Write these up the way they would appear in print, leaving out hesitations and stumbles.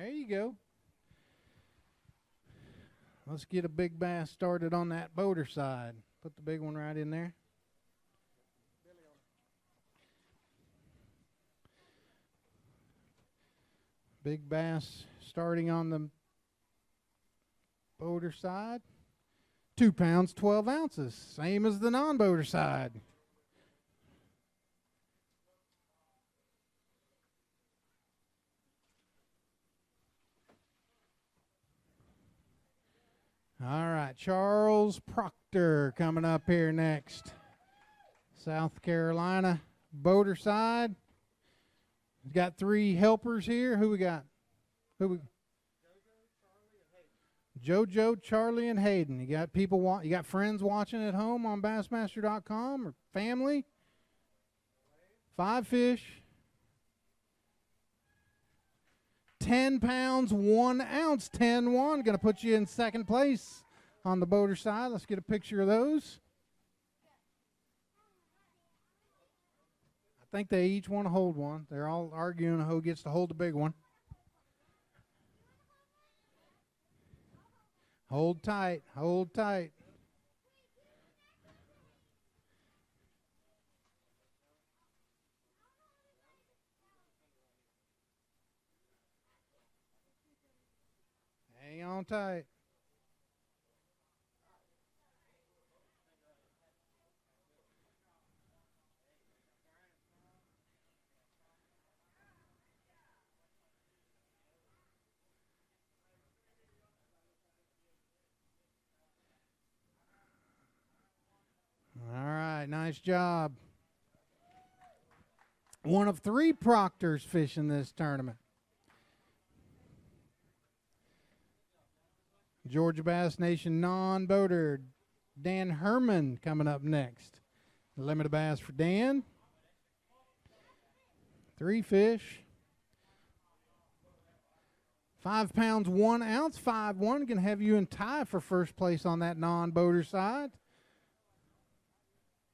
There you go. Let's get a big bass started on that boater side. Put the big one right in there. Big bass starting on the boater side. 2 pounds, 12 ounces. Same as the non-boater side. All right, Charles Proctor coming up here next. South Carolina boater side. We've got 3 helpers here. Who we got? JoJo, Charlie, and Hayden. You got people you got friends watching at home on Bassmaster.com or family? 5 fish. 10 pounds, 1 ounce, 10-1. Going to put you in second place on the boater side. Let's get a picture of those. I think they each want to hold one. They're all arguing who gets to hold the big one. Hold tight, hold tight. Hang on tight. All right, nice job. One of 3 proctors fishing this tournament. Georgia Bass Nation non-boater Dan Herman coming up next. Limited bass for Dan. 3 fish. 5 pounds, 1 ounce, 5-1. Going to have you in tie for first place on that non-boater side.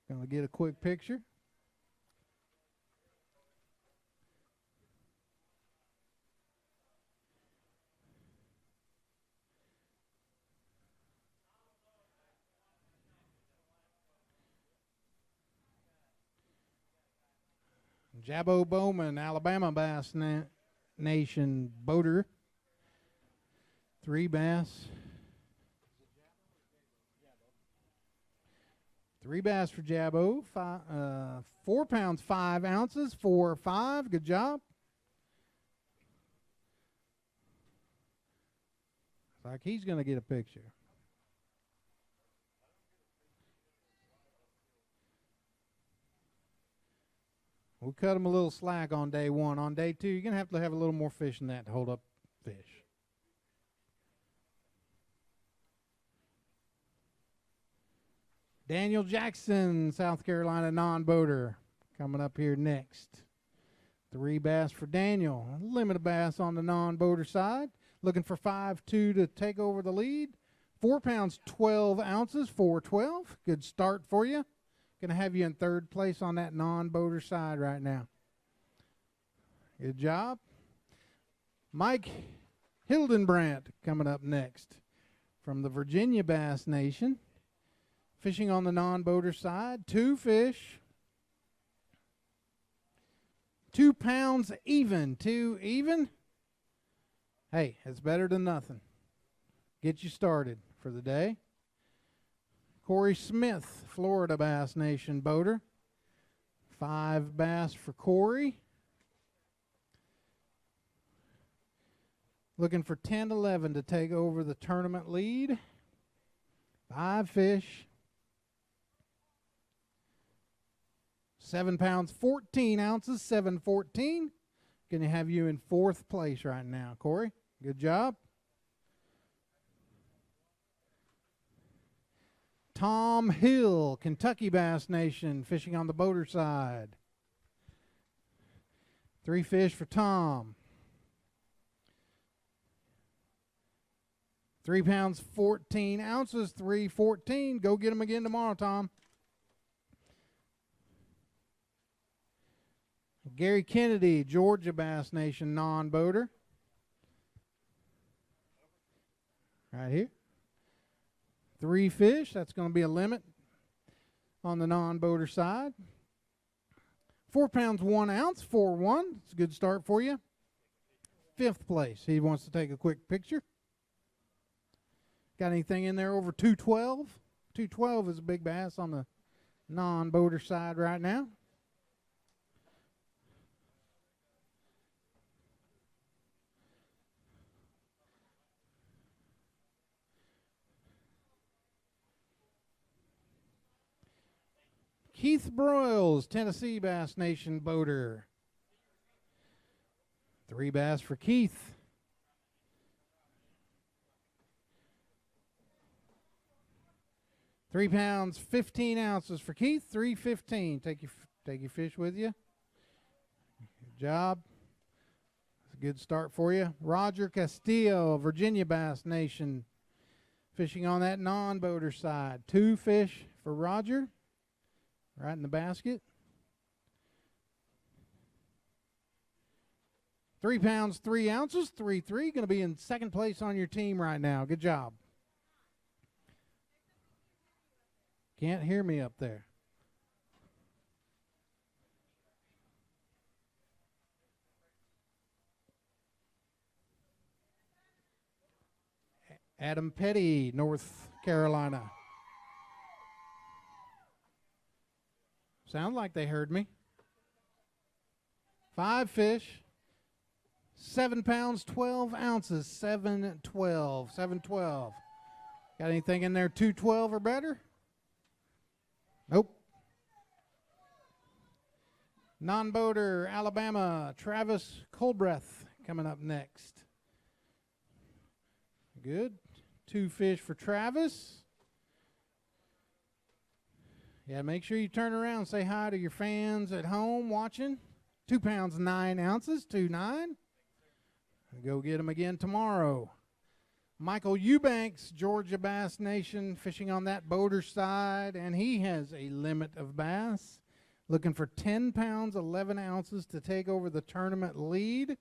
Going to get a quick picture. Jabbo Bowman, Alabama Bass Nation boater. 3 bass. 3 bass for Jabbo. 4 pounds, 5 ounces, 4-5. Good job. Looks like he's going to get a picture. We'll cut him a little slack on day 1. On day 2, you're going to have a little more fish than that to hold up fish. Daniel Jackson, South Carolina non-boater, coming up here next. 3 bass for Daniel. Limited bass on the non-boater side. Looking for 5-2 to take over the lead. 4 pounds, 12 ounces, 4-12. Good start for you. Going to have you in third place on that non-boater side right now. Good job. Mike Hildenbrandt coming up next from the Virginia Bass Nation. Fishing on the non-boater side. 2 fish. 2 pounds even. 2 even. Hey, it's better than nothing. Get you started for the day. Corey Smith, Florida Bass Nation boater. 5 bass for Corey. Looking for 10-11 to take over the tournament lead. 5 fish. 7 pounds, 14 ounces, 7-14. Going to have you in 4th place right now, Corey. Good job. Tom Hill, Kentucky Bass Nation, fishing on the boater side. 3 fish for Tom. 3 pounds, 14 ounces, 3-14. Go get them again tomorrow, Tom. Gary Kennedy, Georgia Bass Nation non-boater. right here. 3 fish. That's going to be a limit on the non-boater side. 4 pounds 1 ounce, 4-1. It's a good start for you. 5th place. He wants to take a quick picture. Got anything in there over 212? 212 is a big bass on the non-boater side right now. Keith Broyles, Tennessee Bass Nation boater. 3 bass for Keith. Three pounds, 15 ounces for Keith. 315. Take your fish with you. Good job. It's a good start for you. Roger Castillo, Virginia Bass Nation, fishing on that non-boater side. 2 fish for Roger. Right in the basket. 3 pounds, 3 ounces, 3-3. Going to be in 2nd place on your team right now. Good job. Can't hear me up there. Adam Petty, North Carolina. Sound like they heard me. 5 fish. 7 pounds, 12 ounces. 712. 712. Got anything in there 212 or better? Nope. Non-boater, Alabama, Travis Colbreth coming up next. Good. 2 fish for Travis. Yeah, make sure you turn around and say hi to your fans at home watching. 2 pounds, 9 ounces, 2.9. Go get them again tomorrow. Michael Eubanks, Georgia Bass Nation, fishing on that boater side, and he has a limit of bass. Looking for 10 pounds, 11 ounces to take over the tournament lead.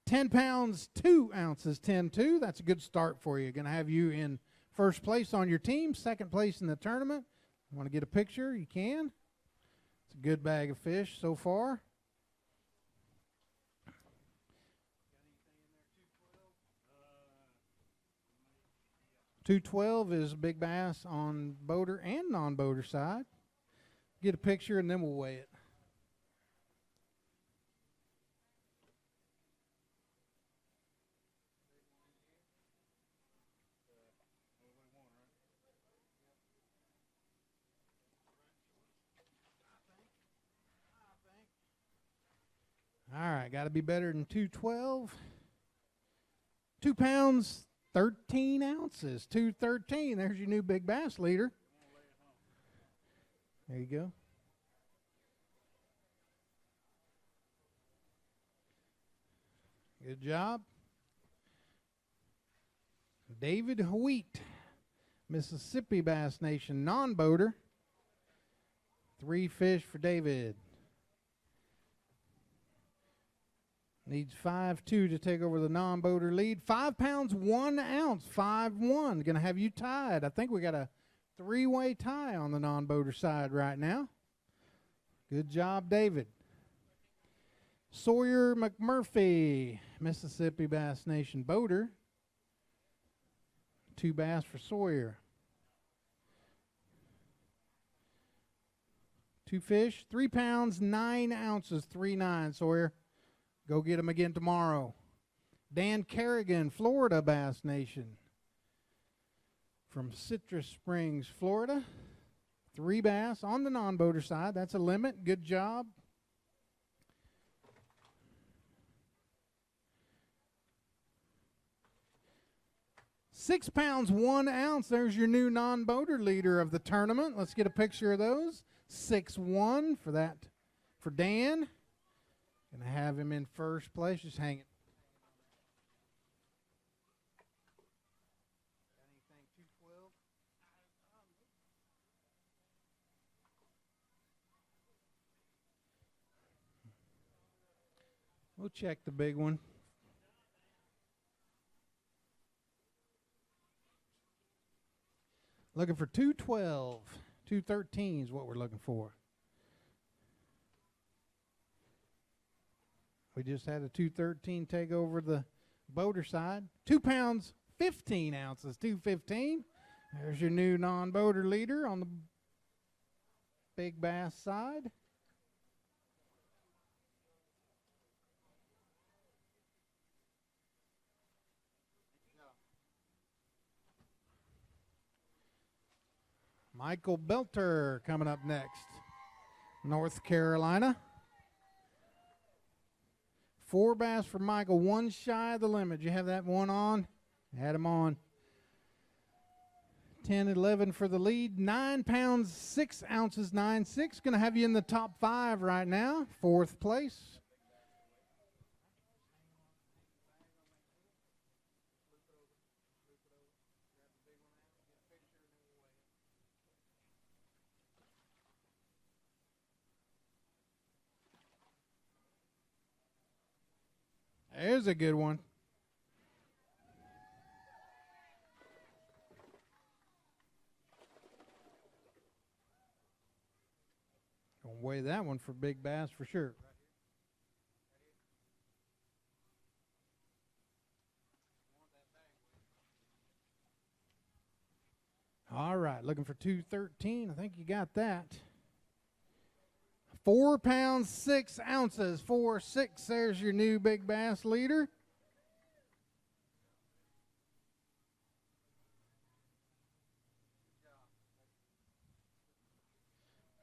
£10 pounds, 2 ounces, 10-2. That's a good start for you. Going to have you in 1st place on your team, 2nd place in the tournament. Want to get a picture? You can. It's a good bag of fish so far. .212 is big bass on boater and non-boater side. Get a picture and then we'll weigh it. All right, got to be better than 212. 2 pounds, 13 ounces, 213. There's your new big bass leader. There you go. Good job. David Wheat, Mississippi Bass Nation non-boater. 3 fish for David. Needs 5-2 to take over the non-boater lead. 5 pounds, 1 ounce, 5-1. Going to have you tied. I think we got a 3-way tie on the non-boater side right now. Good job, David. Sawyer McMurphy, Mississippi Bass Nation boater. 2 bass for Sawyer. 2 fish, 3 pounds, 9 ounces, 3.9, Sawyer. Go get them again tomorrow. Dan Kerrigan, Florida Bass Nation. From Citrus Springs, Florida. 3 bass on the non-boater side. That's a limit. Good job. £6 pounds, 1 ounce. There's your new non-boater leader of the tournament. Let's get a picture of those. 6-1 for that, for Dan. Going to have him in 1st place. Just hang it. Anything 212? We'll check the big one. Looking for 212. 213 is what we're looking for. We just had a 213 take over the boater side. 2 pounds, 15 ounces, 215. There's your new non-boater leader on the big bass side. Michael Belter coming up next. North Carolina. 4 bass for Michael, 1 shy of the limit. You have that one on? Had him on. 10-11 for the lead. 9 pounds, 6 ounces, 9.6. Going to have you in the top 5 right now. 4th place. There's a good one. Gonna weigh that one for big bass for sure. All right, looking for 213. I think you got that. 4 pounds, 6 ounces, 4.6. There's your new big bass leader.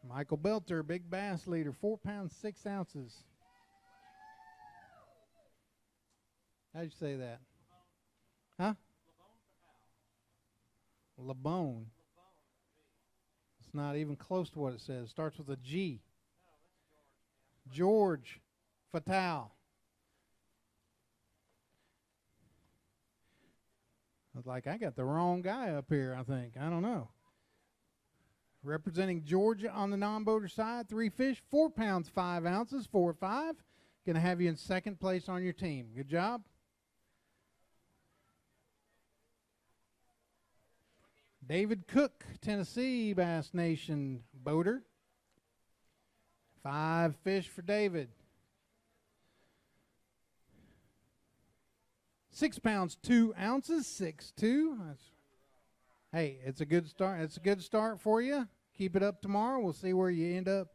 Michael Belter, big bass leader, 4 pounds, 6 ounces. How'd you say that? Huh? Labone. It's not even close to what it says. It starts with a G. George Fatal. Like I got the wrong guy up here, I think. I don't know. Representing Georgia on the non-boater side, 3 fish, 4 pounds, 5 ounces, 4.5. Going to have you in 2nd place on your team. Good job. David Cook, Tennessee Bass Nation boater. 5 fish for David. 6 pounds, 2 ounces, 6.2. Hey, it's a good start. It's a good start for you. Keep it up tomorrow. We'll see where you end up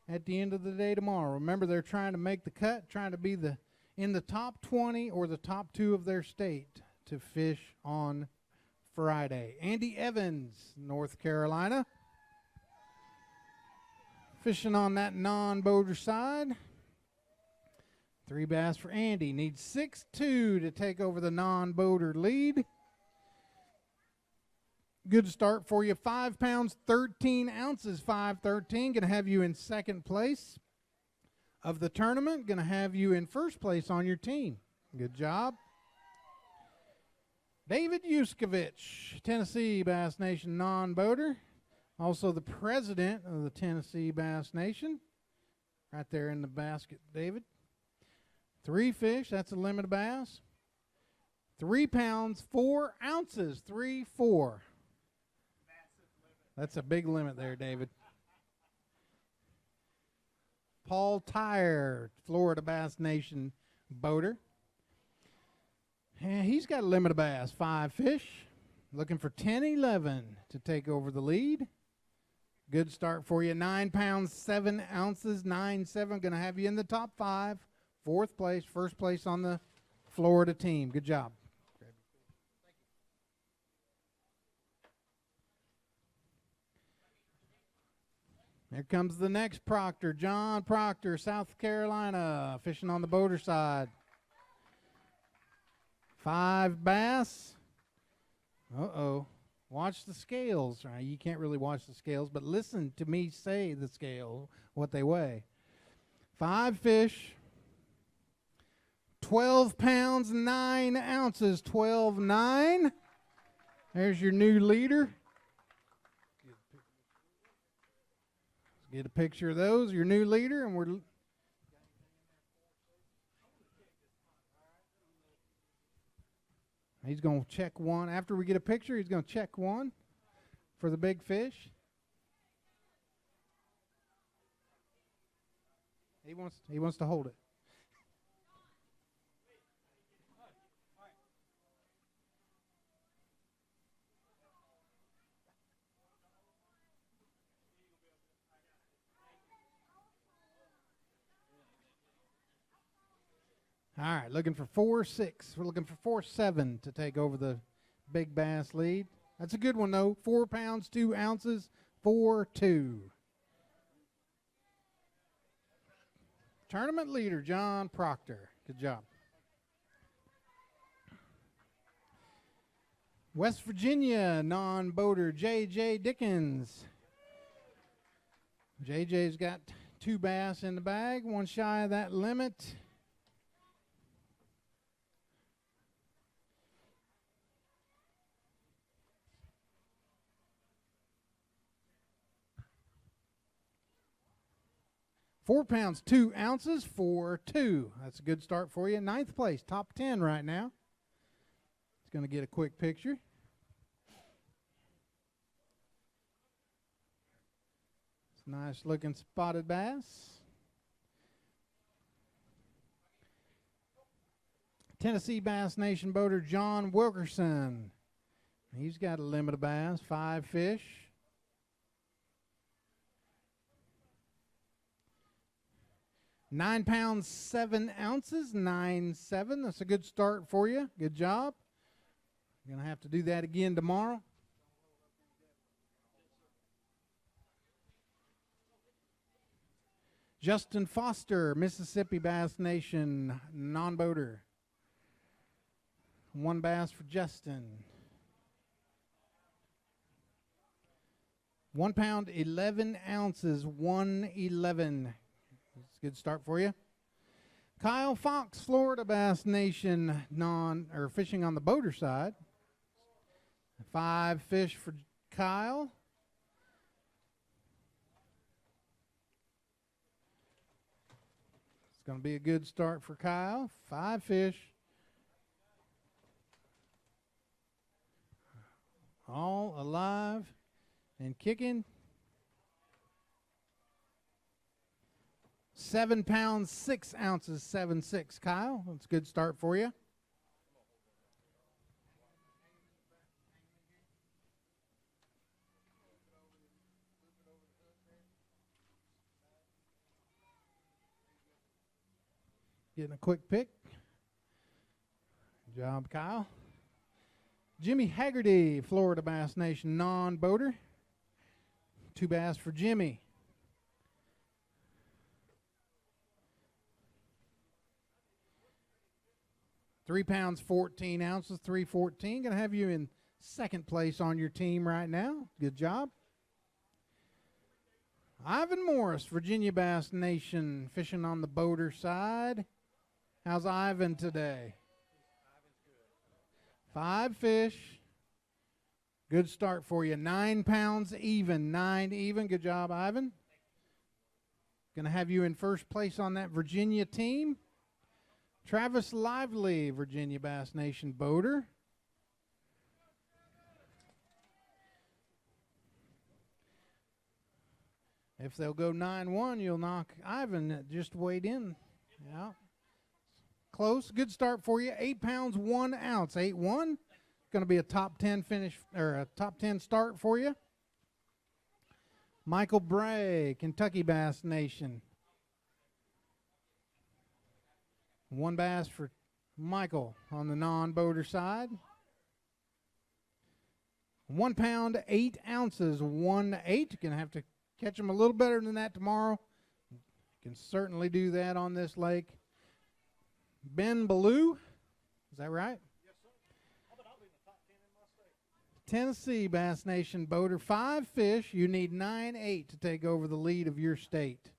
at the end of the day tomorrow. Remember, they're trying to make the cut, trying to be in the top 20 or the top 2 of their state to fish on Friday. Andy Evans, North Carolina. Fishing on that non-boater side. 3 bass for Andy. Needs 6.2 to take over the non-boater lead. Good start for you. 5 pounds, 13 ounces, 5.13. Going to have you in 2nd place of the tournament. Going to have you in 1st place on your team. Good job. David Yuskevich, Tennessee Bass Nation non-boater. Also the president of the Tennessee Bass Nation. Right there in the basket, David. 3 fish, that's a limit of bass. 3 pounds, 4 ounces, 3.4. That's a big limit there, David. Paul Tyre, Florida Bass Nation boater. And he's got a limit of bass, 5 fish. Looking for 10-11 to take over the lead. Good start for you. 9 pounds, 7 ounces, 9.7. Going to have you in the top 5. 4th place, 1st place on the Florida team. Good job. Here comes the next Proctor, John Proctor, South Carolina, fishing on the boater side. 5 bass. Uh-oh. Watch the scales. Right? You can't really watch the scales, but listen to me say the scale, what they weigh. 5 fish, 12 pounds, 9 ounces, 12.9. There's your new leader. Get a picture of those, your new leader, and we're He's going to check one. After we get a picture, he's going to check one for the big fish. He wants to hold it. All right, looking for 4-6. We're looking for 4-7 to take over the big bass lead. That's a good one, though. 4 pounds, 2 ounces, 4-2. Tournament leader, John Proctor. Good job. West Virginia non-boater, J.J. Dickens. J.J.'s got 2 bass in the bag, one shy of that limit. Four pounds, 2 ounces, 4-2. That's a good start for you. 9th place, top 10 right now. It's going to get a quick picture. It's a nice looking spotted bass. Tennessee Bass Nation boater John Wilkerson. He's got a limit of bass, 5 fish. 9 pounds, 7 ounces, 9-7. That's a good start for you. Good job. You're going to have to do that again tomorrow. Justin Foster, Mississippi Bass Nation non-boater. 1 bass for Justin. 1 pound, 11 ounces, 111. That's a good start for you. Kyle Fox, Florida Bass Nation fishing on the boater side. 5 fish for Kyle. It's going to be a good start for Kyle. 5 fish. All alive and kicking. 7 pounds, 6 ounces, 7-6. Kyle, that's a good start for you. Getting a quick pick. Good job, Kyle. Jimmy Haggerty, Florida Bass Nation non-boater. 2 bass for Jimmy. 3 pounds, 14 ounces, 314. Going to have you in 2nd place on your team right now. Good job. Ivan Morris, Virginia Bass Nation, fishing on the boater side. How's Ivan today? 5 fish. Good start for you. 9 pounds even. 9 even. Good job, Ivan. Going to have you in 1st place on that Virginia team. Travis Lively, Virginia Bass Nation boater. If they'll go 9-1, you'll knock Ivan that just weighed in. Yeah. Close. Good start for you. 8 pounds, 1 ounce. 8-1. Going to be a top 10 finish, or a top 10 start for you. Michael Bray, Kentucky Bass Nation. 1 bass for Michael on the non-boater side. 1 pound, 8 ounces, 1-8. Going to have to catch them a little better than that tomorrow. Can certainly do that on this lake. Ben Ballou, is that right? Yes, sir. I'll be in the top 10 in my state. Tennessee Bass Nation boater. 5 fish. You need 9-8 to take over the lead of your state.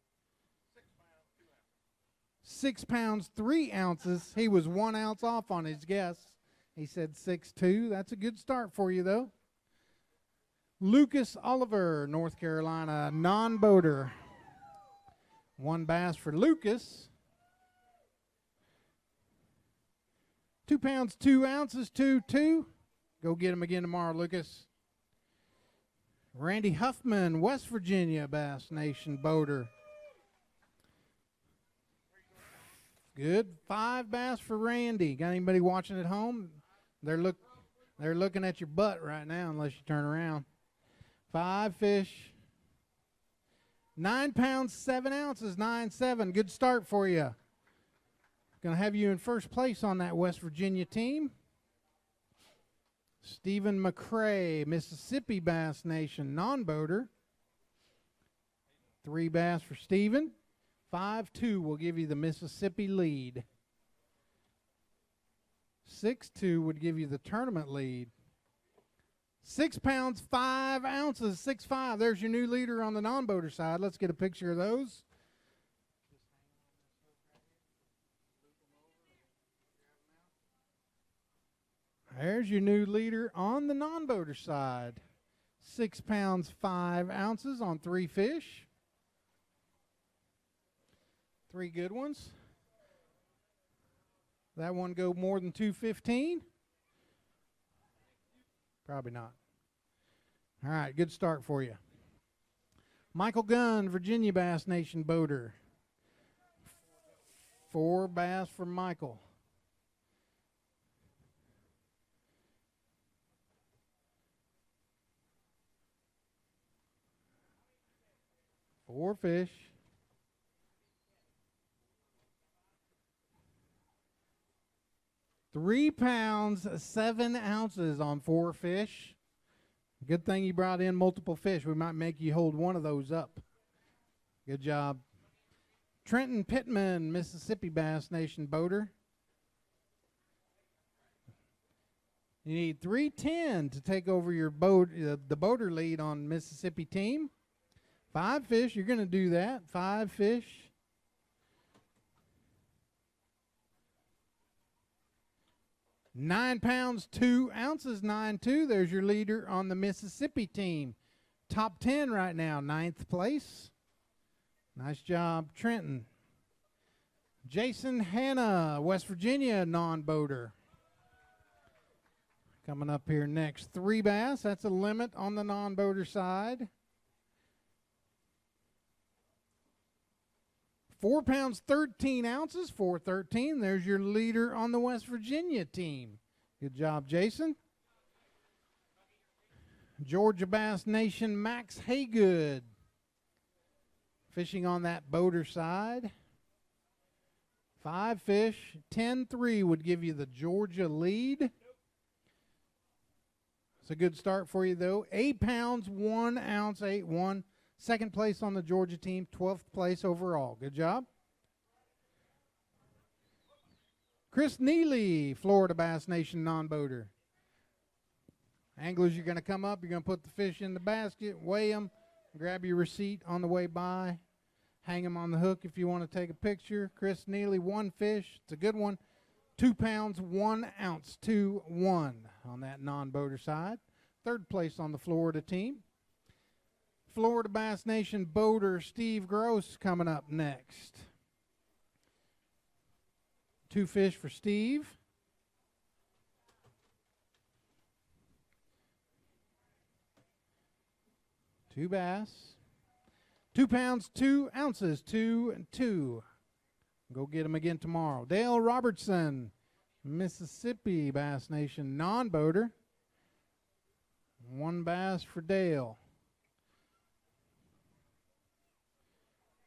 6 pounds, 3 ounces. He was 1 ounce off on his guess. He said 6'2". That's a good start for you, though. Lucas Oliver, North Carolina, non-boater. 1 bass for Lucas. 2 pounds, 2 ounces, 2-2. Go get him again tomorrow, Lucas. Randy Huffman, West Virginia Bass Nation boater. Good. 5 bass for Randy. Got anybody watching at home? They're looking at your butt right now unless you turn around. 5 fish. 9 pounds, 7 ounces, 9-7. Good start for you. Going to have you in first place on that West Virginia team. Stephen McCrae, Mississippi Bass Nation non-boater. 3 bass for Stephen. 5-2 will give you the Mississippi lead. 6-2 would give you the tournament lead. 6 pounds, 5 ounces, 6-5. There's your new leader on the non-boater side. Let's get a picture of those. There's your new leader on the non-boater side. 6 pounds, 5 ounces on 3 fish. 3 good ones. That one go more than 215? Probably not. All right, good start for you. Michael Gunn, Virginia Bass Nation boater. 4 bass for Michael. Four fish. 3 pounds, 7 ounces on 4 fish. Good thing you brought in multiple fish. We might make you hold one of those up. Good job. Trenton Pittman, Mississippi Bass Nation boater. You need 310 to take over your boat, the boater lead on Mississippi team. 5 fish, you're going to do that. 5 fish. 9 pounds, 2 ounces, 9-2. There's your leader on the Mississippi team. Top 10 right now, 9th place. Nice job, Trenton. Jason Hanna, West Virginia non-boater. Coming up here next. 3 bass, that's a limit on the non-boater side. 4 pounds, 13 ounces, 413. There's your leader on the West Virginia team. Good job, Jason. Georgia Bass Nation, Max Haygood. Fishing on that boater side. 5 fish, 10-3 would give you the Georgia lead. It's a good start for you, though. 8 pounds, 1 ounce, 8-1. Second place on the Georgia team, 12th place overall. Good job. Chris Neely, Florida Bass Nation non-boater. Anglers, you're going to come up. You're going to put the fish in the basket, weigh them, grab your receipt on the way by. Hang them on the hook if you want to take a picture. Chris Neely, 1 fish. It's a good one. 2 pounds, 1 ounce, 2-1 on that non-boater side. Third place on the Florida team. Florida Bass Nation boater Steve Gross coming up next. 2 fish for Steve. Two bass. 2 pounds, 2 ounces, 2-2. Go get them again tomorrow. Dale Robertson, Mississippi Bass Nation non-boater. 1 bass for Dale.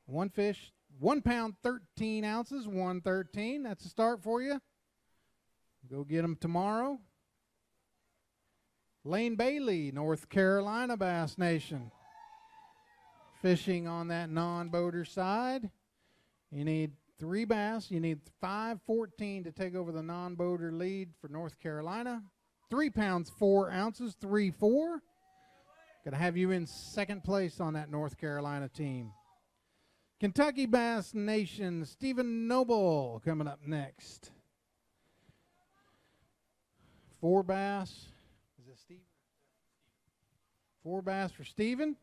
1 fish, 1 pound, 13 ounces, 113. That's a start for you. Go get them tomorrow. Lane Bailey, North Carolina Bass Nation. Fishing on that non-boater side. You need 3 bass. You need 514 to take over the non-boater lead for North Carolina. 3 pounds, 4 ounces, 3-4. Going to have you in second place on that North Carolina team. Kentucky Bass Nation, Stephen Noble coming up next. 4 bass. Is it Steve? 4 bass for Stephen.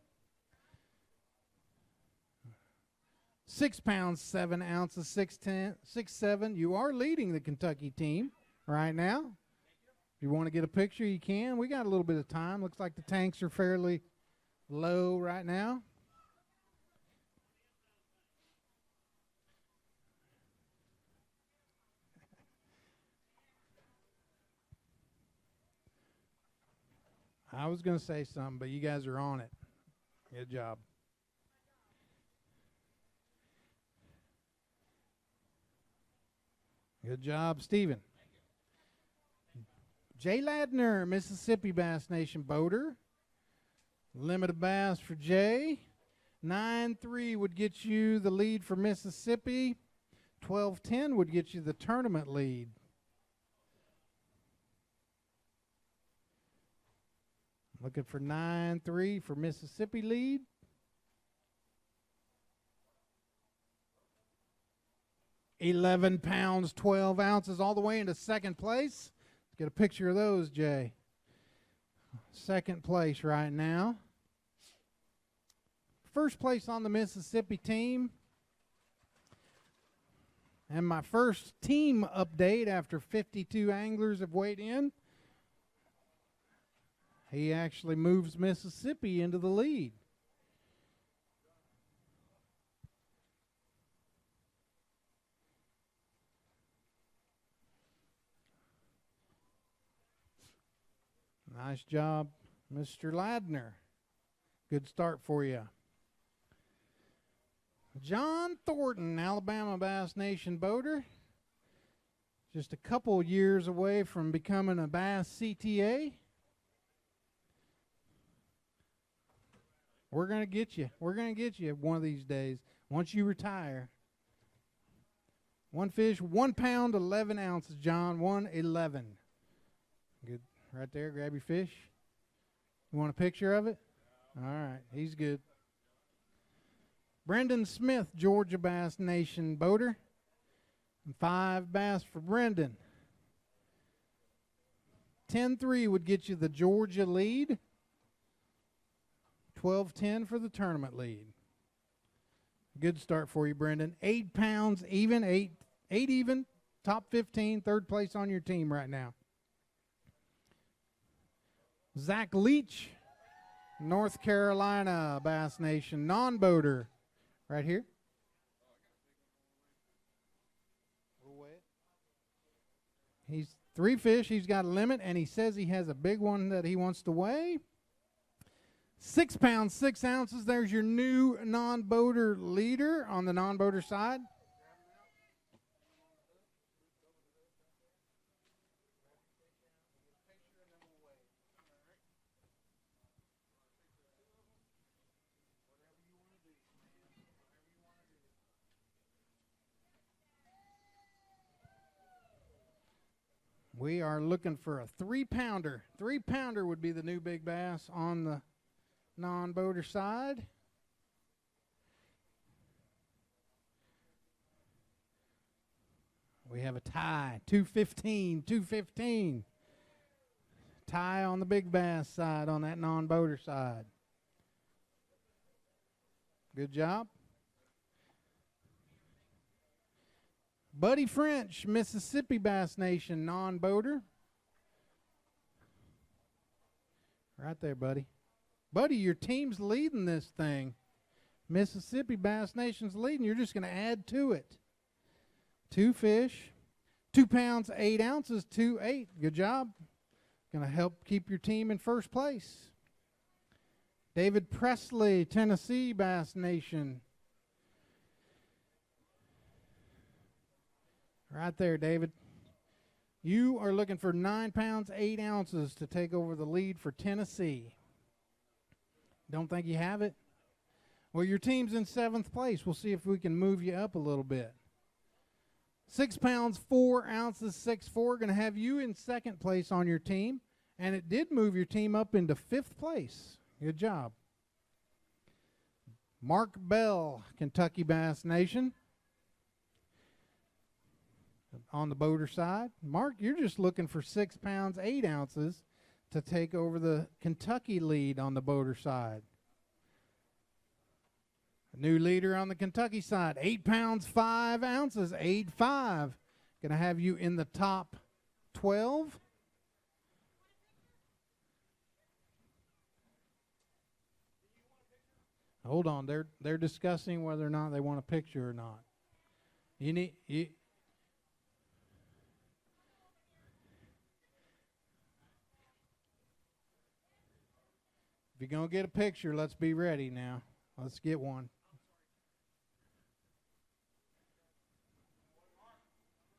6 pounds, 7 ounces, 6'7". You are leading the Kentucky team. right now. If you want to get a picture, you can. We got a little bit of time. Looks like the tanks are fairly low right now. I was going to say something, but you guys are on it. Good job. Good job, Stephen. Jay Ladner, Mississippi Bass Nation boater. Limited bass for Jay. 9-3 would get you the lead for Mississippi. 12-10 would get you the tournament lead. Looking for 9-3 for Mississippi lead. £11, 12 ounces, all the way into second place. Let's get a picture of those, Jay. Second place right now. First place on the Mississippi team. And my first team update after 52 anglers have weighed in. He actually moves Mississippi into the lead. Nice job, Mr. Ladner. Good start for you. John Thornton, Alabama Bass Nation boater. Just a couple years away from becoming a Bass CTA. We're going to get you. We're going to get you one of these days once you retire. One fish, 1 pound, 11 ounces, John, 111. Good. Right there, grab your fish. You want a picture of it? All right, he's good. Brendan Smith, Georgia Bass Nation boater. And 5 bass for Brendan. 10-3 would get you the Georgia lead. 12-10 for the tournament lead. Good start for you, Brendan. 8 pounds even, 8 even, top 15, third place on your team right now. Zach Leach, North Carolina Bass Nation non-boater, right here. He's 3 fish. He's got a limit, and he says he has a big one that he wants to weigh. 6 pounds, 6 ounces. There's your new non-boater leader on the non-boater side. We are looking for a 3-pounder. 3-pounder would be the new big bass on the non-boater side. We have a tie, 215, 215. Tie on the big bass side on that non-boater side. Good job. Buddy French, Mississippi Bass Nation non-boater. Right there, buddy. Buddy, your team's leading this thing. Mississippi Bass Nation's leading. You're just going to add to it. 2 fish, 2 pounds, 8 ounces, 2-8. Good job. Going to help keep your team in first place. David Presley, Tennessee Bass Nation. Right there, David. You are looking for 9 pounds, 8 ounces to take over the lead for Tennessee. Don't think you have it? Well, your team's in 7th place. We'll see if we can move you up a little bit. 6 pounds, 4 ounces, 6'4". Going to have you in 2nd place on your team. And it did move your team up into 5th place. Good job. Mark Bell, Kentucky Bass Nation. On the boater side. Mark, you're just looking for 6 pounds, 8 ounces to take over the Kentucky lead on the boater side. A new leader on the Kentucky side, 8 pounds, 5 ounces, 8'5". Going to have you in the top 12. Hold on, they're discussing whether or not they want a picture or not. If you're gonna get a picture, let's be ready now. Let's get one.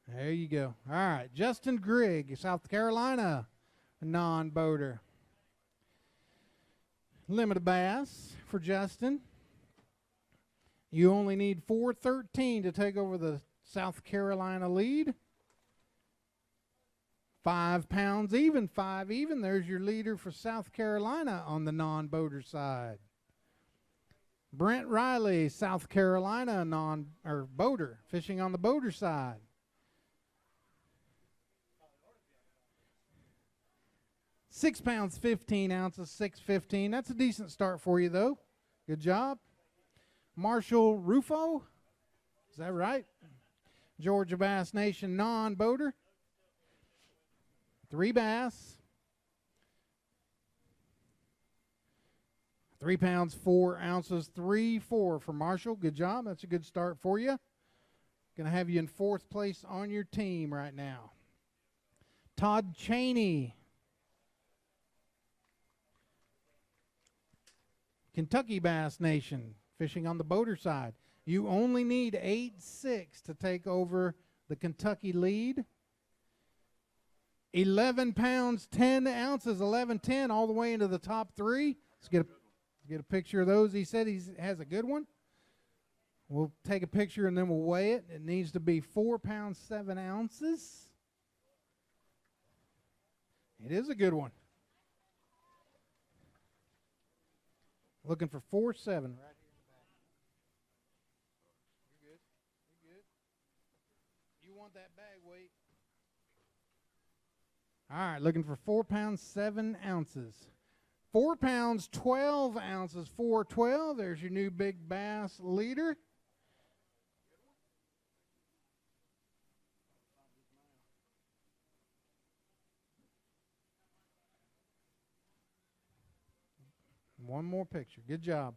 There you go. All right, Justin Grigg, South Carolina, non-boater. Limited bass for Justin. You only need 413 to take over the South Carolina lead. 5 pounds even, 5 even. There's your leader for South Carolina on the non-boater side. Brent Riley, South Carolina, boater, fishing on the boater side. £6 15 ounces, 615. That's a decent start for you, though. Good job. Marshall Rufo, is that right? Georgia Bass Nation non-boater. 3 bass. 3 pounds, 4 ounces, 3-4 for Marshall. Good job. That's a good start for you. Going to have you in 4th place on your team right now. Todd Cheney, Kentucky Bass Nation, fishing on the boater side. You only need 8-6 to take over the Kentucky lead. 11 pounds, 10 ounces, 11-10, all the way into the top 3. Let's get a picture of those. He said he has a good one. We'll take a picture and then we'll weigh it. It needs to be 4 pounds, 7 ounces. It is a good one. Looking for 4.7 right here in the back. You're good. You're good. You want that bag weight. All right, looking for 4 pounds, 7 ounces. 4 pounds, 12 ounces, 412. There's your new big bass leader. One more picture. Good job.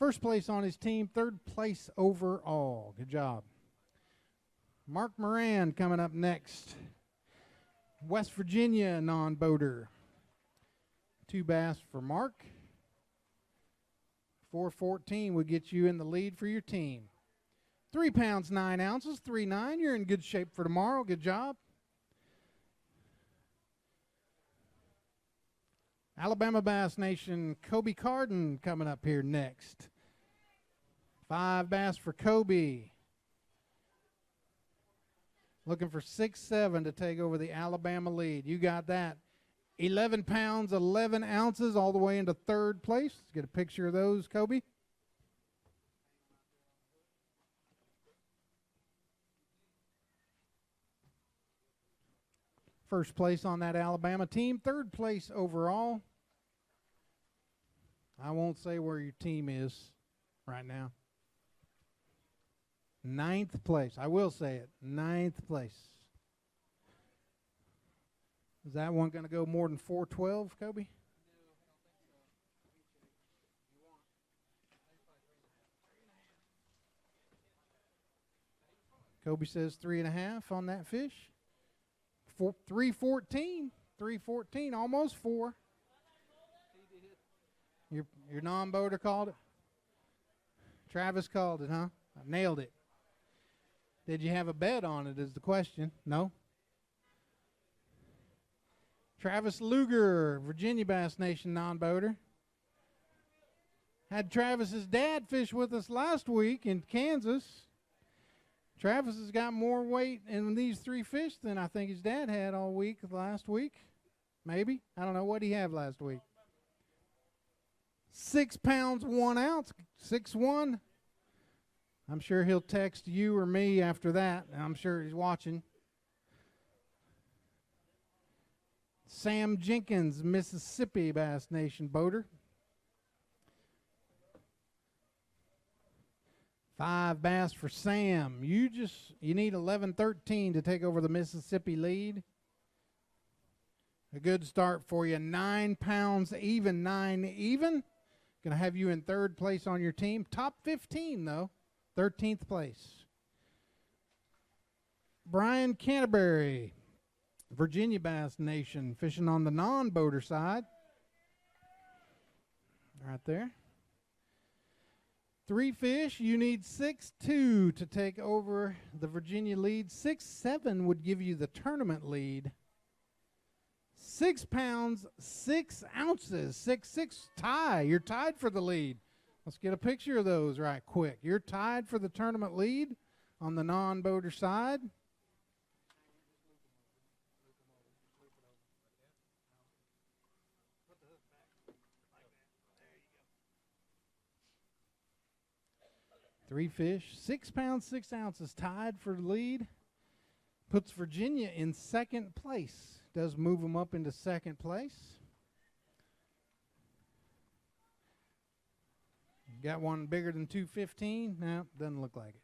1st place on his team, 3rd place overall. Good job. Mark Moran coming up next. West Virginia non-boater. 2 bass for Mark. 414 would get you in the lead for your team. 3 pounds, 9 ounces, 3.9. You're in good shape for tomorrow. Good job. Alabama Bass Nation, Kobe Carden coming up here next. 5 bass for Kobe. Looking for 6-7 to take over the Alabama lead. You got that. 11 pounds, 11 ounces, all the way into 3rd place. Let's get a picture of those, Kobe. First place on that Alabama team, 3rd place overall. I won't say where your team is right now. 9th place. I will say it. 9th place. Is that one going to go more than 412, Kobe? Kobe says 3.5 on that fish. 314. 314, almost 4. Your non-boater called it? Travis called it, huh? I nailed it. Did you have a bet on it is the question? No? Travis Luger, Virginia Bass Nation non-boater. Had Travis's dad fish with us last week in Kansas. Travis has got more weight in these 3 fish than I think his dad had all week last week. Maybe. I don't know what he had last week. 6 pounds, 1 ounce, 6'1". I'm sure he'll text you or me after that. I'm sure he's watching. Sam Jenkins, Mississippi Bass Nation boater. 5 bass for Sam. You need 11-13 to take over the Mississippi lead. A good start for you. 9 pounds even, 9 even. Going to have you in third place on your team. Top 15, though. 13th place. Brian Canterbury, Virginia Bass Nation, fishing on the non-boater side. Right there. 3 fish. You need 6'2" to take over the Virginia lead. 6'7" would give you the tournament lead. 6 pounds, 6 ounces, 6'6" tie. You're tied for the lead. Let's get a picture of those right quick. You're tied for the tournament lead on the non-boater side. Three fish, 6 pounds, 6 ounces, tied for the lead. Puts Virginia in second place. Does move them up into second place. Got one bigger than 215? No, doesn't look like it.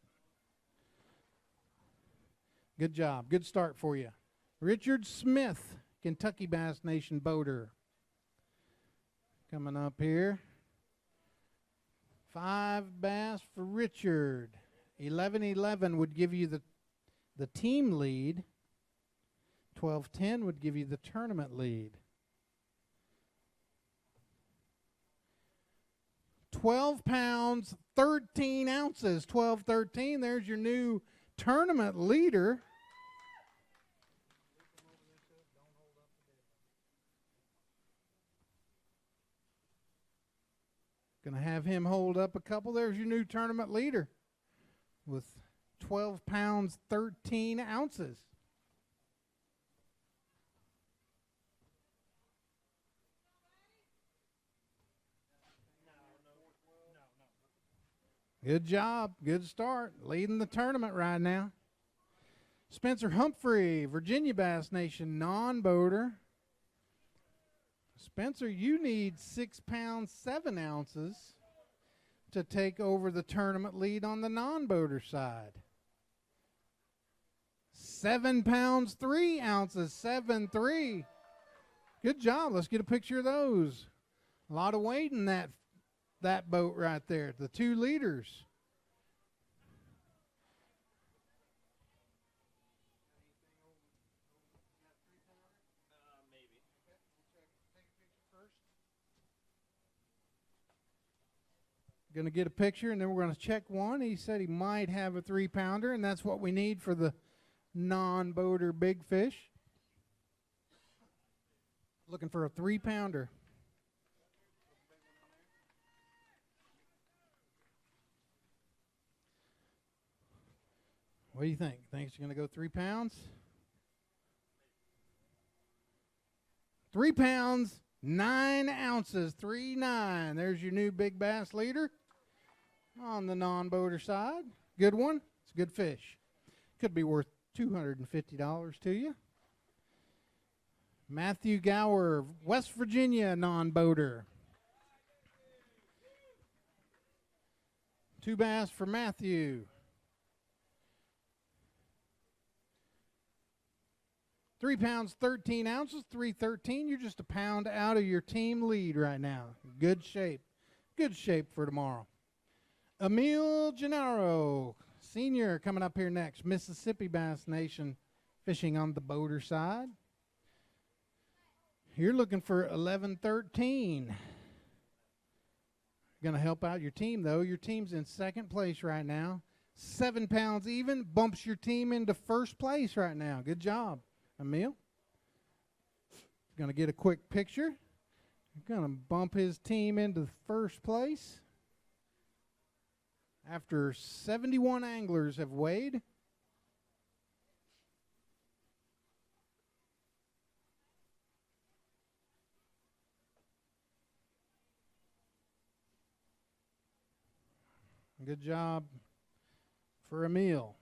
Good job. Good start for you. Richard Smith, Kentucky Bass Nation boater. Coming up here. 5 bass for Richard. 11-11 would give you the team lead. 12-10 would give you the tournament lead. 12 pounds, 13 ounces. 12-13. There's your new tournament leader. Going to have him hold up a couple. There's your new tournament leader with 12 pounds, 13 ounces. Good job. Good start. Leading the tournament right now. Spencer Humphrey, Virginia Bass Nation non-boater. Spencer, you need 6 pounds, 7 ounces to take over the tournament lead on the non-boater side. 7 pounds, 3 ounces, 7-3. Good job. Let's get a picture of those. A lot of weight in that boat right there. The 2 leaders. Going to get a picture, and then we're going to check one. He said he might have a 3-pounder, and that's what we need for the non-boater big fish. Looking for a 3-pounder. What do you think? Think it's going to go 3 pounds? 3 pounds, 9 ounces, 3-9. There's your new big bass leader on the non-boater side. Good one. It's a good fish. Could be worth $250 to you. Matthew Gower, West Virginia non-boater. 2 bass for Matthew. 3 pounds, 13 ounces, 313. You're just a pound out of your team lead right now. Good shape. Good shape for tomorrow. Emil Gennaro, senior, coming up here next. Mississippi Bass Nation, fishing on the boater side. You're looking for 11-13. Going to help out your team, though. Your team's in second place right now. 7 pounds even, bumps your team into first place right now. Good job, Emil. Going to get a quick picture. Going to bump his team into first place after 71 anglers have weighed. Good job for Emil.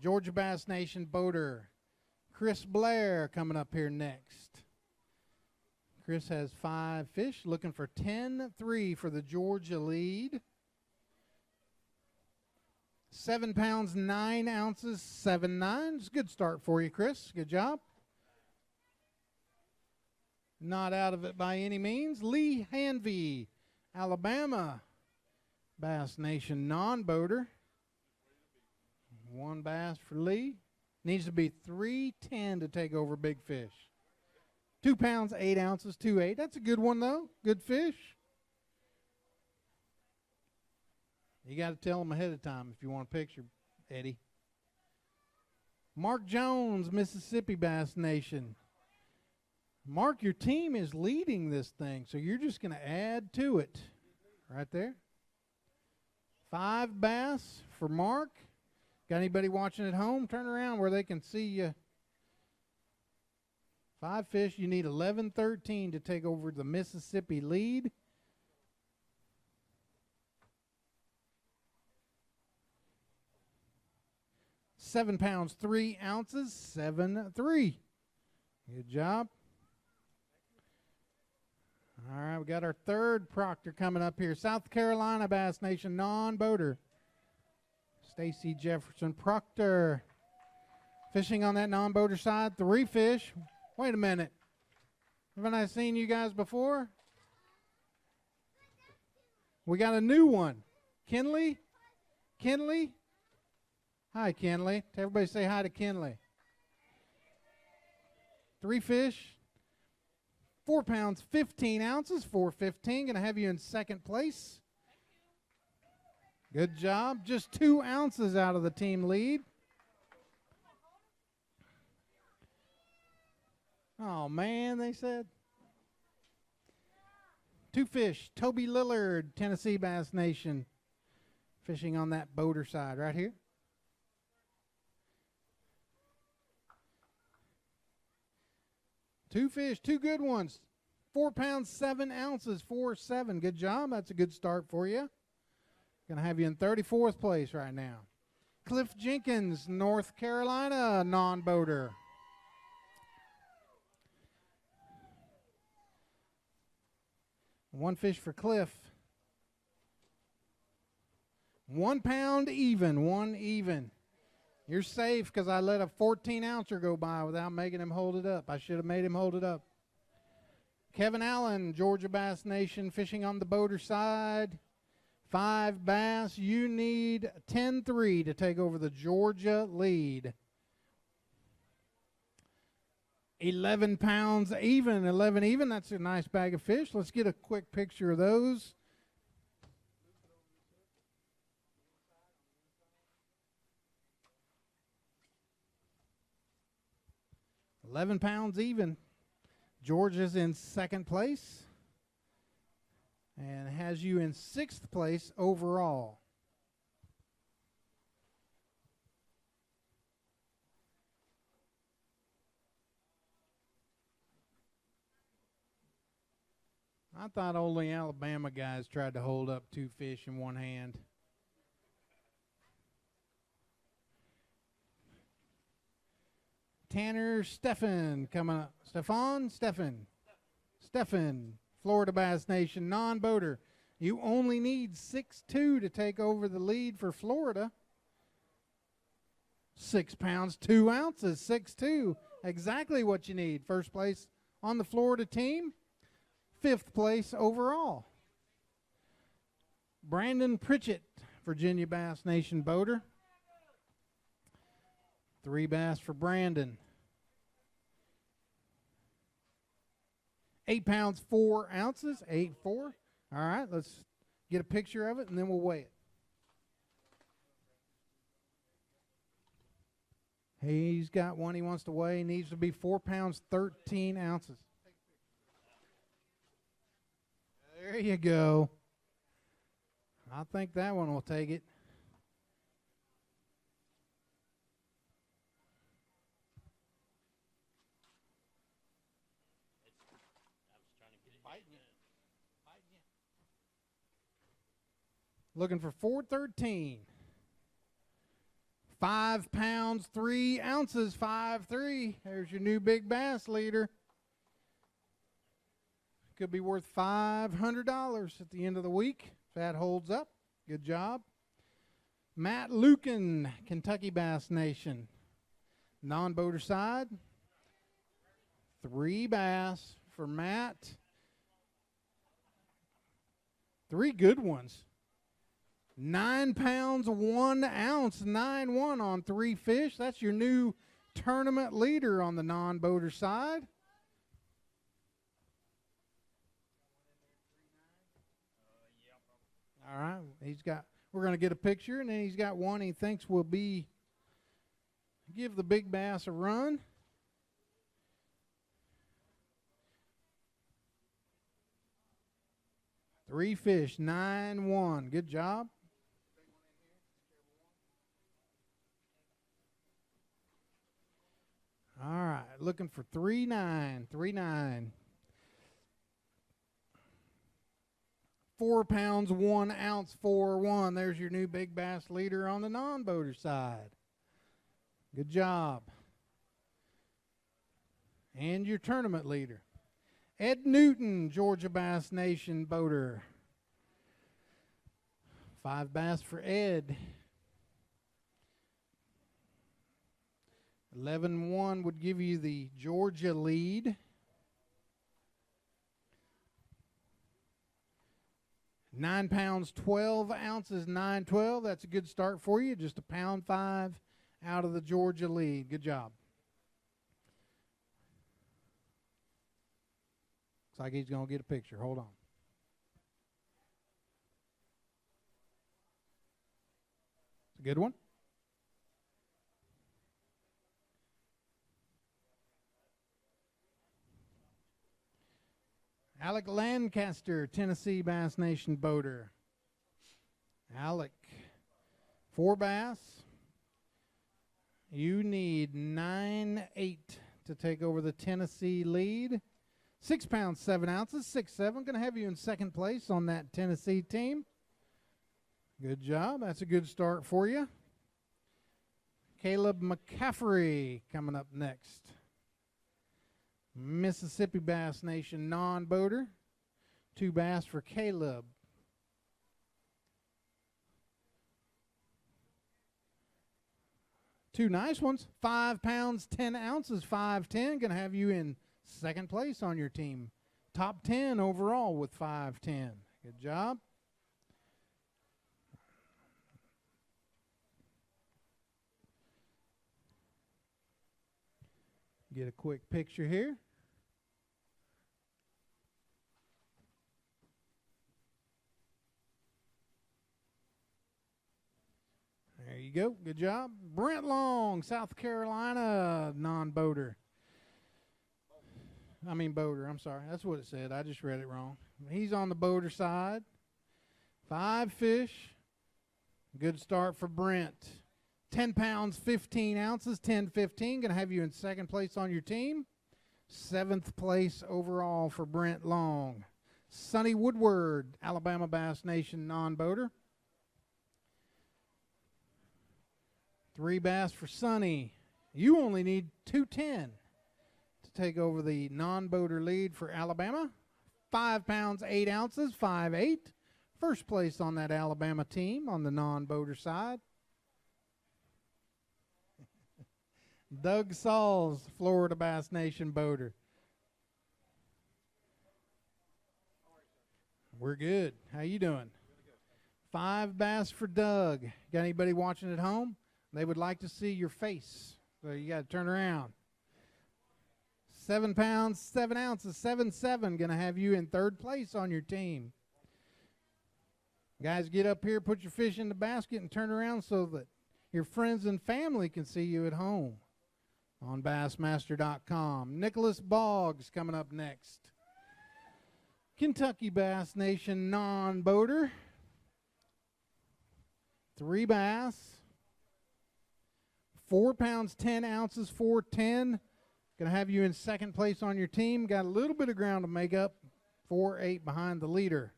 Georgia Bass Nation boater Chris Blair coming up here next. Chris has 5 fish, looking for 10-3 for the Georgia lead. 7 pounds, 9 ounces, 7-9. It's a good start for you, Chris. Good job. Not out of it by any means. Lee Hanvey, Alabama. Bass Nation non-boater. 1 bass for Lee. Needs to be 310 to take over big fish. 2 pounds, 8 ounces, 2.8. That's a good one, though. Good fish. You got to tell them ahead of time if you want a picture, Eddie. Mark Jones, Mississippi Bass Nation. Mark, your team is leading this thing, so you're just going to add to it. Right there. 5 bass for Mark. Got anybody watching at home? Turn around where they can see you. 5 fish. You need 11-13 to take over the Mississippi lead. £7 pounds, 3 ounces, 7-3. Good job. All right, we got our third proctor coming up here. South Carolina Bass Nation non-boater. Stacy Jefferson Proctor. Fishing on that non-boater side, 3 fish. Wait a minute. Haven't I seen you guys before? We got a new one. Kinley? Kinley? Hi, Kinley. Everybody say hi to Kinley. 3 fish. 4 pounds, 15 ounces, 415. Going to have you in second place. Good job. Just 2 ounces out of the team lead. Oh, man, they said. 2 fish. Toby Lillard, Tennessee Bass Nation. Fishing on that boater side right here. Two fish, 2 good ones. 4 pounds, 7 ounces, 4.7. Good job. That's a good start for you. Going to have you in 34th place right now. Cliff Jenkins, North Carolina, non-boater. One fish for Cliff. 1 pound even, 1 even. You're safe because I let a 14-ouncer go by without making him hold it up. I should have made him hold it up. Kevin Allen, Georgia Bass Nation, fishing on the boater side. 5 bass. You need 10-3 to take over the Georgia lead. 11 pounds even, 11 even. That's a nice bag of fish. Let's get a quick picture of those. £11 even. Georgia's in second place and has you in 6th place overall. I thought only Alabama guys tried to hold up 2 fish in one hand. Tanner Steffen coming up. Steffen, Florida Bass Nation, non-boater. You only need 6'2" to take over the lead for Florida. 6 pounds, 2 ounces, 6'2". Exactly what you need. First place on the Florida team. 5th place overall. Brandon Pritchett, Virginia Bass Nation boater. 3 bass for Brandon. 8 pounds, 4 ounces, 8.4. All right, let's get a picture of it and then we'll weigh it. He's got one he wants to weigh. He needs to be 4 pounds, 13 ounces. There you go. I think that one will take it. Looking for 413. 5 pounds, 3 ounces, 5.3. There's your new big bass leader. Could be worth $500 at the end of the week if that holds up. Good job. Matt Lucan, Kentucky Bass Nation. Non-boater side. 3 bass for Matt. 3 good ones. 9 pounds, 1 ounce, 9-1 on 3 fish. That's your new tournament leader on the non-boater side. All right, we're going to get a picture, and then he's got one he thinks will give the big bass a run. Three fish, 9-1. Good job. All right, looking for 3-9, 3-9. 4 pounds, 1 ounce, 4-1. There's your new big bass leader on the non-boater side. Good job. And your tournament leader, Ed Newton, Georgia Bass Nation boater. 5 bass for Ed. 11-1 would give you the Georgia lead. 9 pounds, 12 ounces, 9-12. That's a good start for you. Just a pound 5 out of the Georgia lead. Good job. Looks like he's going to get a picture. Hold on. It's a good one. Alec Lancaster, Tennessee Bass Nation boater. Alec, 4 bass. You need 9-8 to take over the Tennessee lead. 6 pounds, 7 ounces, 6-7. Going to have you in second place on that Tennessee team. Good job. That's a good start for you. Caleb McCaffrey coming up next. Mississippi Bass Nation non-boater. 2 bass for Caleb. Two nice ones. 5 pounds, 10 ounces, 5-10. Going to have you in second place on your team. Top 10 overall with 5-10. Good job. Get a quick picture here. There you go. Good job. Brent Long, South Carolina non-boater. I mean boater, I'm sorry. That's what it said. I just read it wrong. He's on the boater side. 5 fish. Good start for Brent. 10 pounds, 15 ounces, 10-15. Going to have you in second place on your team. 7th place overall for Brent Long. Sonny Woodward, Alabama Bass Nation non-boater. 3 bass for Sonny. You only need 210 to take over the non-boater lead for Alabama. 5 pounds, 8 ounces, 5-8. First place on that Alabama team on the non-boater side. Doug Sauls, Florida Bass Nation boater. We're good. How you doing? 5 bass for Doug. Got anybody watching at home? They would like to see your face, so you got to turn around. 7 pounds, 7 ounces, 7-7. Going to have you in third place on your team. Guys, get up here, put your fish in the basket, and turn around so that your friends and family can see you at home on Bassmaster.com. Nicholas Boggs coming up next. Kentucky Bass Nation non-boater. 3 bass. 4 pounds, 10 ounces, 4-10. Going to have you in second place on your team. Got a little bit of ground to make up. 4-8 behind the leader.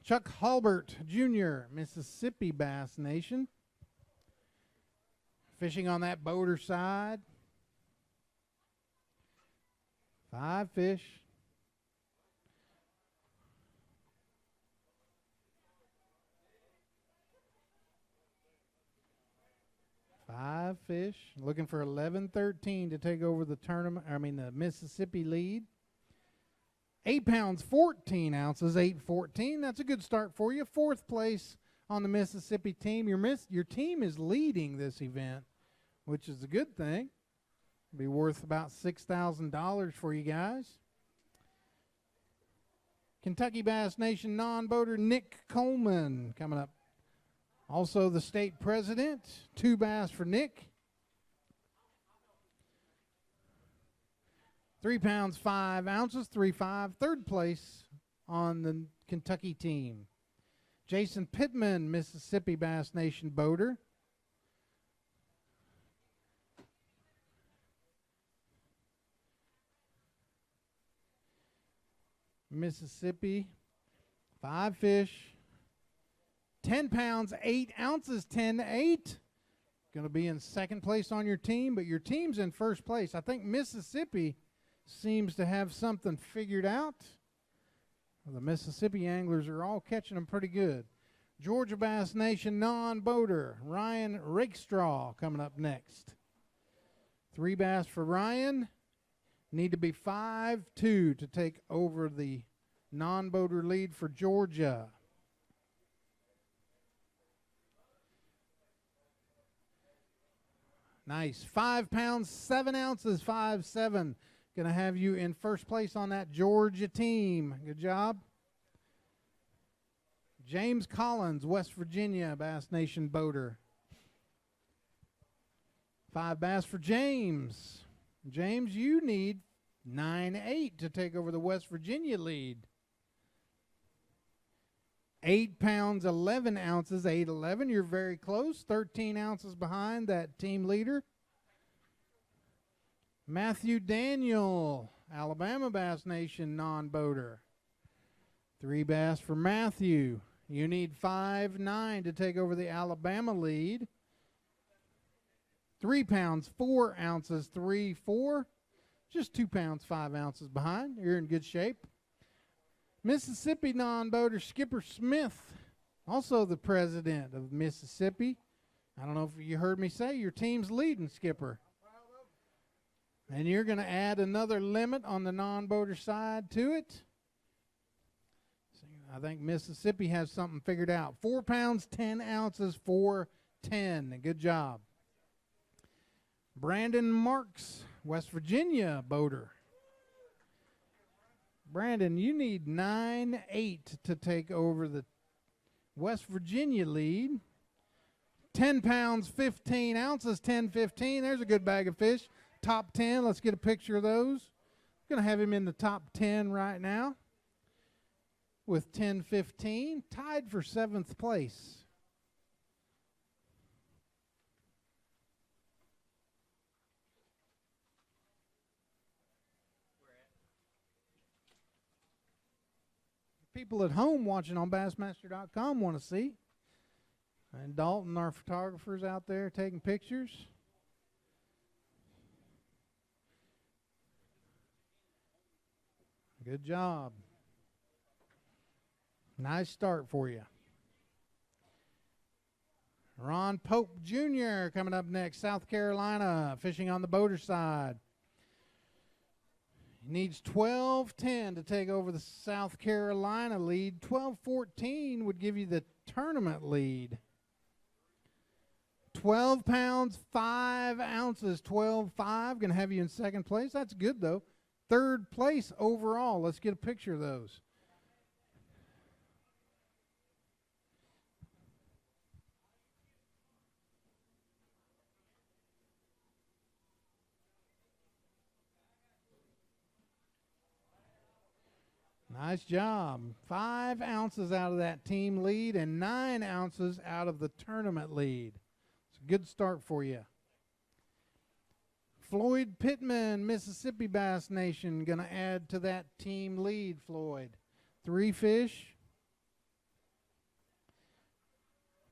Chuck Halbert Jr., Mississippi Bass Nation. Fishing on that boater side. 5 fish. Five fish. Looking for 11-13 to take over the tournament. I mean the Mississippi lead. 8 pounds, 14 ounces, 8:14. That's a good start for you. 4th place on the Mississippi team. Your team is leading this event, which is a good thing. It'll be worth about $6,000 for you guys. Kentucky Bass Nation non-boater Nick Coleman coming up. Also the state president, 2 bass for Nick. 3 pounds, 5 ounces, 3.5. 3rd place on the Kentucky team. Jason Pittman, Mississippi Bass Nation boater. Mississippi, 5 fish, 10 pounds, 8 ounces, 10.8. Going to be in 2nd place on your team, but your team's in 1st place. I think Mississippi seems to have something figured out. Well, the Mississippi anglers are all catching them pretty good. Georgia Bass Nation non-boater Ryan Rakestraw coming up next. 3 bass for Ryan. Need to be 5-2 to take over the non-boater lead for Georgia. Nice. 5 pounds, 7 ounces, 5.7. Going to have you in 1st place on that Georgia team. Good job. James Collins, West Virginia Bass Nation boater. 5 bass for James. James, you need 9.8 to take over the West Virginia lead. 8 pounds, 11 ounces, 8.11. You're very close. 13 ounces behind that team leader. Matthew Daniel, Alabama Bass Nation non-boater. 3 bass for Matthew. You need 5.9 to take over the Alabama lead. 3 pounds, 4 ounces, 3.4. Just 2 pounds, 5 ounces behind. You're in good shape. Mississippi non-boater Skipper Smith, also the president of Mississippi. I don't know if you heard me say your team's leading, Skipper. And you're going to add another limit on the non-boater side to it. So I think Mississippi has something figured out. 4 pounds, 10 ounces, 4.10. Good job. Brandon Marks, West Virginia boater. Brandon, you need 9.8 to take over the West Virginia lead. 10 pounds, 15 ounces, 10.15. There's a good bag of fish. Top 10. Let's get a picture of those. Going to have him in the top 10 right now with 10.15. Tied for 7th place. People at home watching on Bassmaster.com want to see. And Dalton, our photographer's out there taking pictures. Good job. Nice start for you. Ron Pope Jr. coming up next, South Carolina, fishing on the boater side. He needs 12.10 to take over the South Carolina lead. 12.14 would give you the tournament lead. 12 pounds, 5 ounces, 12.5. Going to have you in 2nd place. That's good, though. 3rd place overall. Let's get a picture of those. Nice job. 5 ounces out of that team lead and 9 ounces out of the tournament lead. It's a good start for you. Floyd Pittman, Mississippi Bass Nation, going to add to that team lead, Floyd. 3 fish.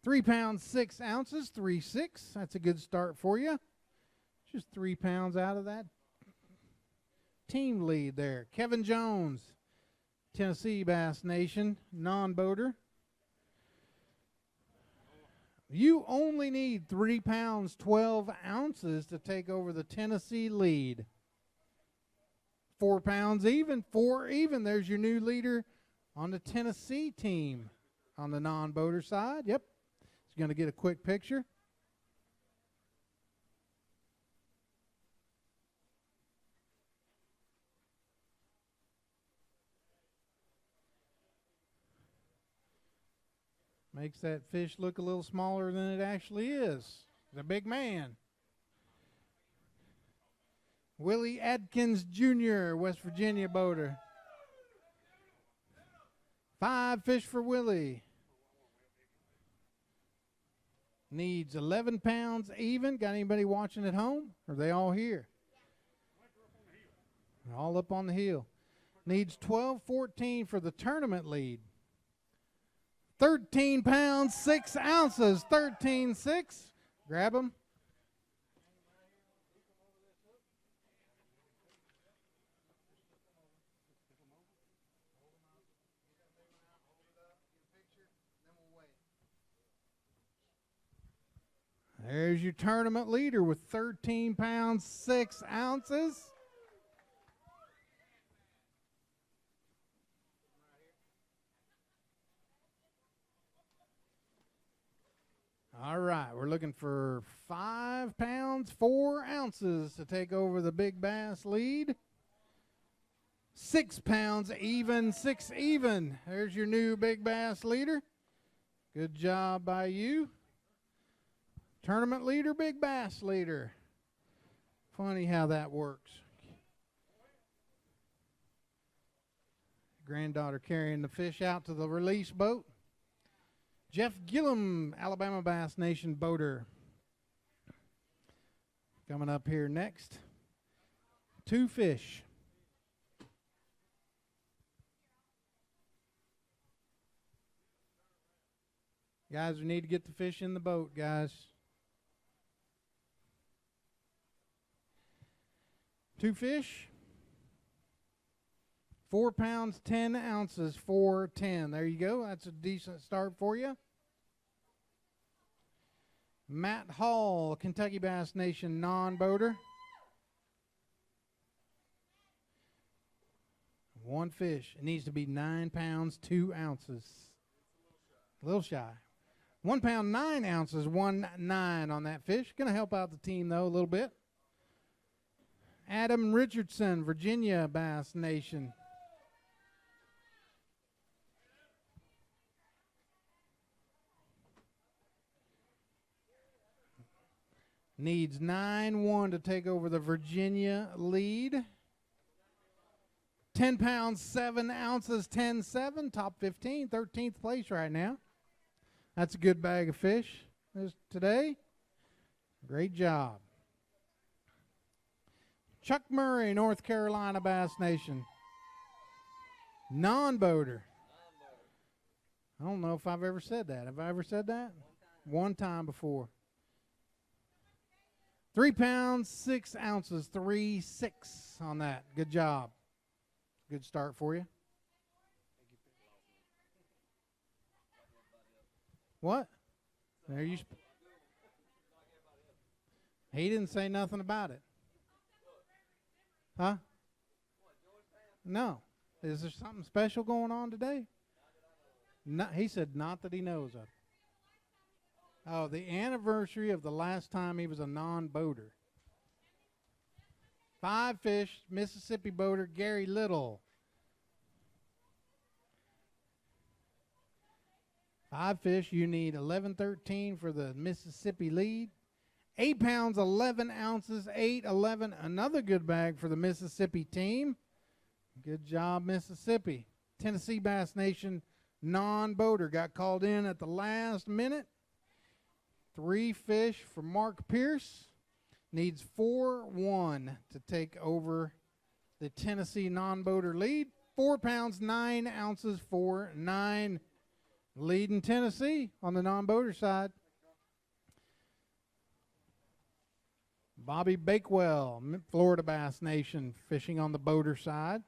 3 pounds, 6 ounces, 3.6. That's a good start for you. Just 3 pounds out of that team lead there. Kevin Jones, Tennessee Bass Nation, non-boater. You only need 3 pounds, 12 ounces to take over the Tennessee lead. 4 pounds even, 4 even. There's your new leader on the Tennessee team on the non-boater side. Yep. He's going to get a quick picture. Makes that fish look a little smaller than it actually is. He's a big man. Willie Adkins Jr., West Virginia boater. 5 fish for Willie. Needs 11 pounds even. Got anybody watching at home? Or are they all here? All up on the hill. Needs 12-14 for the tournament lead. 13 pounds, 6 ounces. 13-6. Grab him. There's your tournament leader with 13 pounds, 6 ounces. All right, we're looking for 5 pounds, 4 ounces to take over the Big Bass lead. 6 pounds even, 6 even. There's your new Big Bass leader. Good job by you. Tournament leader, Big Bass leader. Funny how that works. Granddaughter carrying the fish out to the release boat. Jeff Gillum, Alabama Bass Nation boater. Coming up here next. 2 fish. Guys, we need to get the fish in the boat, guys. 2 fish. 4 pounds, 10 ounces, 410. There you go. That's a decent start for you. Matt Hall, Kentucky Bass Nation non-boater. 1 fish. It needs to be 9 pounds, 2 ounces. A little shy. 1 pound, 9 ounces, 1.9 on that fish. Going to help out the team, though, a little bit. Adam Richardson, Virginia Bass Nation. Needs 9-1 to take over the Virginia lead. 10 pounds, 7 ounces, 10-7. Top 15, 13th place right now. That's a good bag of fish today. Great job. Chuck Murray, North Carolina Bass Nation. Non-boater. I don't know if I've ever said that. Have I ever said that? One time before. 3 pounds, 6 ounces, 3.6 on that. Good job. Good start for you. What? There you. He didn't say nothing about it. Huh? No. Is there something special going on today? No, he said not that he knows of. Oh, the anniversary of the last time he was a non-boater. 5 fish, Mississippi boater Gary Little. 5 fish, you need 11-13 for the Mississippi lead. 8 pounds, 11 ounces, 8-11. Another good bag for the Mississippi team. Good job, Mississippi. Tennessee Bass Nation non-boater got called in at the last minute. 3 fish for Mark Pierce. Needs 4-1 to take over the Tennessee non-boater lead. 4 pounds, 9 ounces, 4.9. Leading Tennessee on the non-boater side. Bobby Bakewell, Florida Bass Nation, fishing on the boater side.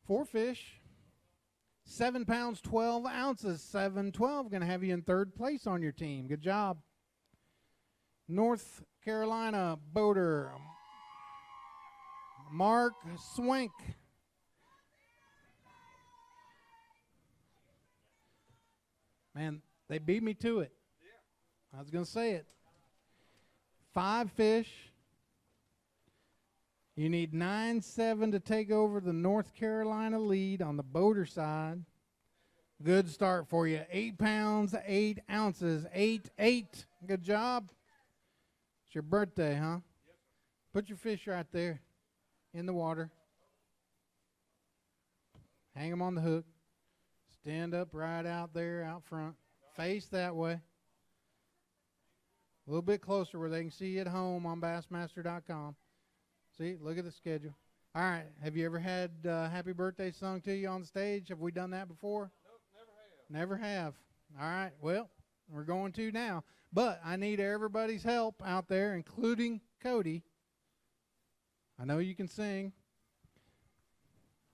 Four fish, 7 pounds, 12 ounces. 712 going to have you in third place on your team. Good job. North Carolina boater Mark Swank. Man, they beat me to it. I was going to say it. 5 fish. You need 9-7 to take over the North Carolina lead on the boater side. Good start for you. 8 pounds, 8 ounces. 8-8. Good job. It's your birthday, huh? Yes, put your fish right there in the water. Hang them on the hook. Stand up right out there, out front. Face that way. A little bit closer where they can see you at home on Bassmaster.com. See, look at the schedule. All right, have you ever had happy birthday sung to you on stage? Have we done that before? Nope, never have. Never have. All right, well, we're going to now. But I need everybody's help out there, including Cody. I know you can sing.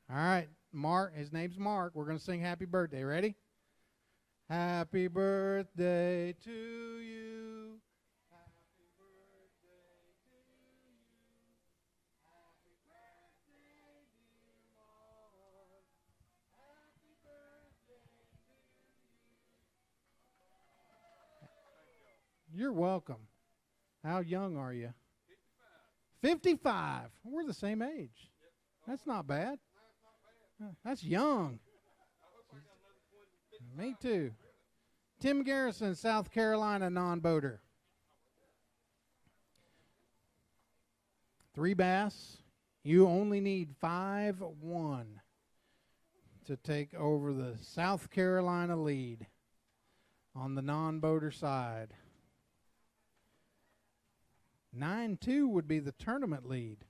All right, Mark, his name's Mark. We're going to sing happy birthday. Ready? Happy birthday to you. Happy birthday to you. Happy birthday, dear Mark. Happy birthday to you. You're welcome. How young are you? 55. We're the same age. That's not bad. That's young. Me too. Tim Garrison, South Carolina non-boater. 3 bass. You only need 5-1 to take over the South Carolina lead on the non-boater side. 9-2 would be the tournament lead.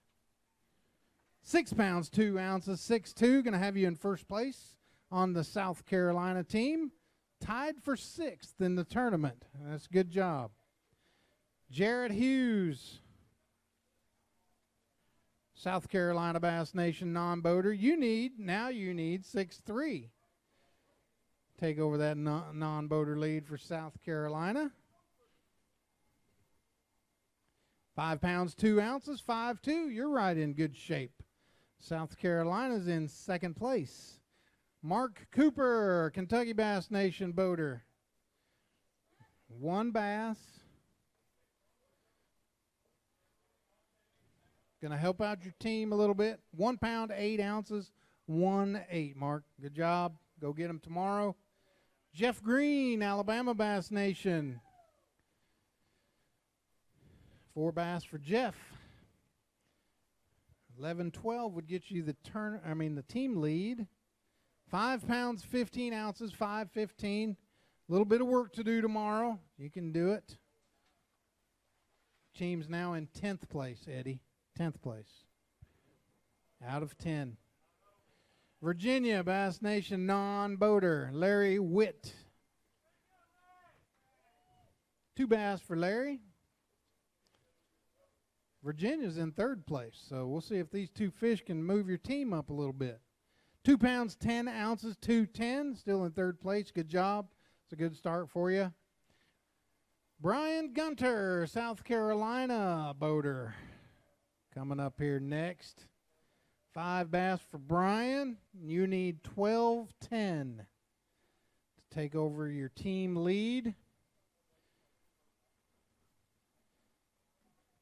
6 pounds, 2 ounces, 6-2. Going to have you in first place on the South Carolina team. Tied for 6th in the tournament. That's a good job. Jared Hughes, South Carolina Bass Nation non-boater. You need 6-3. Take over that non-boater lead for South Carolina. 5 pounds, 2 ounces, 5-2. You're right in good shape. South Carolina's in second place. Mark Cooper, Kentucky Bass Nation boater. 1 bass. Going to help out your team a little bit. 1 pound, 8 ounces, 1-8. Mark, good job. Go get them tomorrow. Jeff Green, Alabama Bass Nation. 4 bass for Jeff. 11-12 would get you the team lead. 5 pounds, 15 ounces, 5-15. A little bit of work to do tomorrow. You can do it. Team's now in 10th place, Eddie. 10th place. Out of 10. Virginia Bass Nation non-boater, Larry Witt. 2 bass for Larry. Virginia's in 3rd place, so we'll see if these 2 fish can move your team up a little bit. 2 pounds, 10 ounces, 2-10, still in 3rd place. Good job. It's a good start for you. Brian Gunter, South Carolina boater, coming up here next. 5 bass for Brian. You need 12-10 to take over your team lead.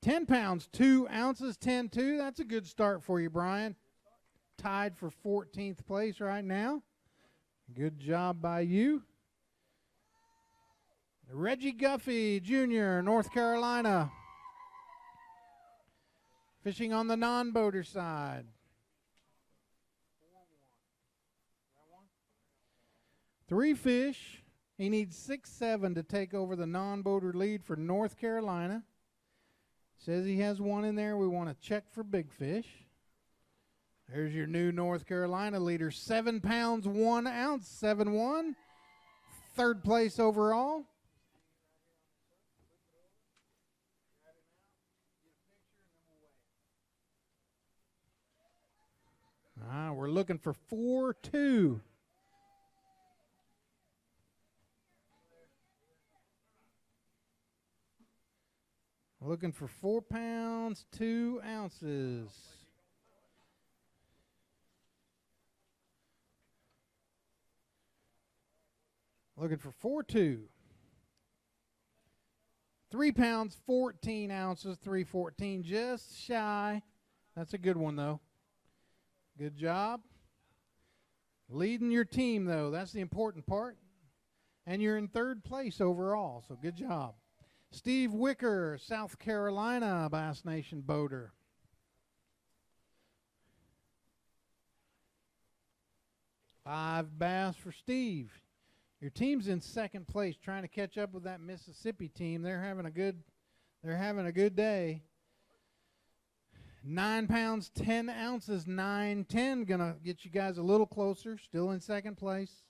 10 pounds, 2 ounces, 10-2. That's a good start for you, Brian. Tied for 14th place right now. Good job by you. Reggie Guffey, Jr., North Carolina. Fishing on the non-boater side. 3 fish. He needs 6-7 to take over the non-boater lead for North Carolina. Says he has 1 in there. We want to check for big fish. There's your new North Carolina leader. 7 pounds, 1 ounce, 7-1. 3rd place overall. We're looking for 4-2 Looking for 4 pounds, 2 ounces. Looking for 4-2. 3 pounds, 14 ounces, 314, just shy. That's a good one, though. Good job. Leading your team, though. That's the important part. And you're in 3rd place overall, so good job. Steve Wicker, South Carolina, Bass Nation boater. Five bass for Steve. Your team's in 2nd place, trying to catch up with that Mississippi team. They're having a good day. 9 pounds, 10 ounces, 9-10. Gonna get you guys a little closer. Still in 2nd place.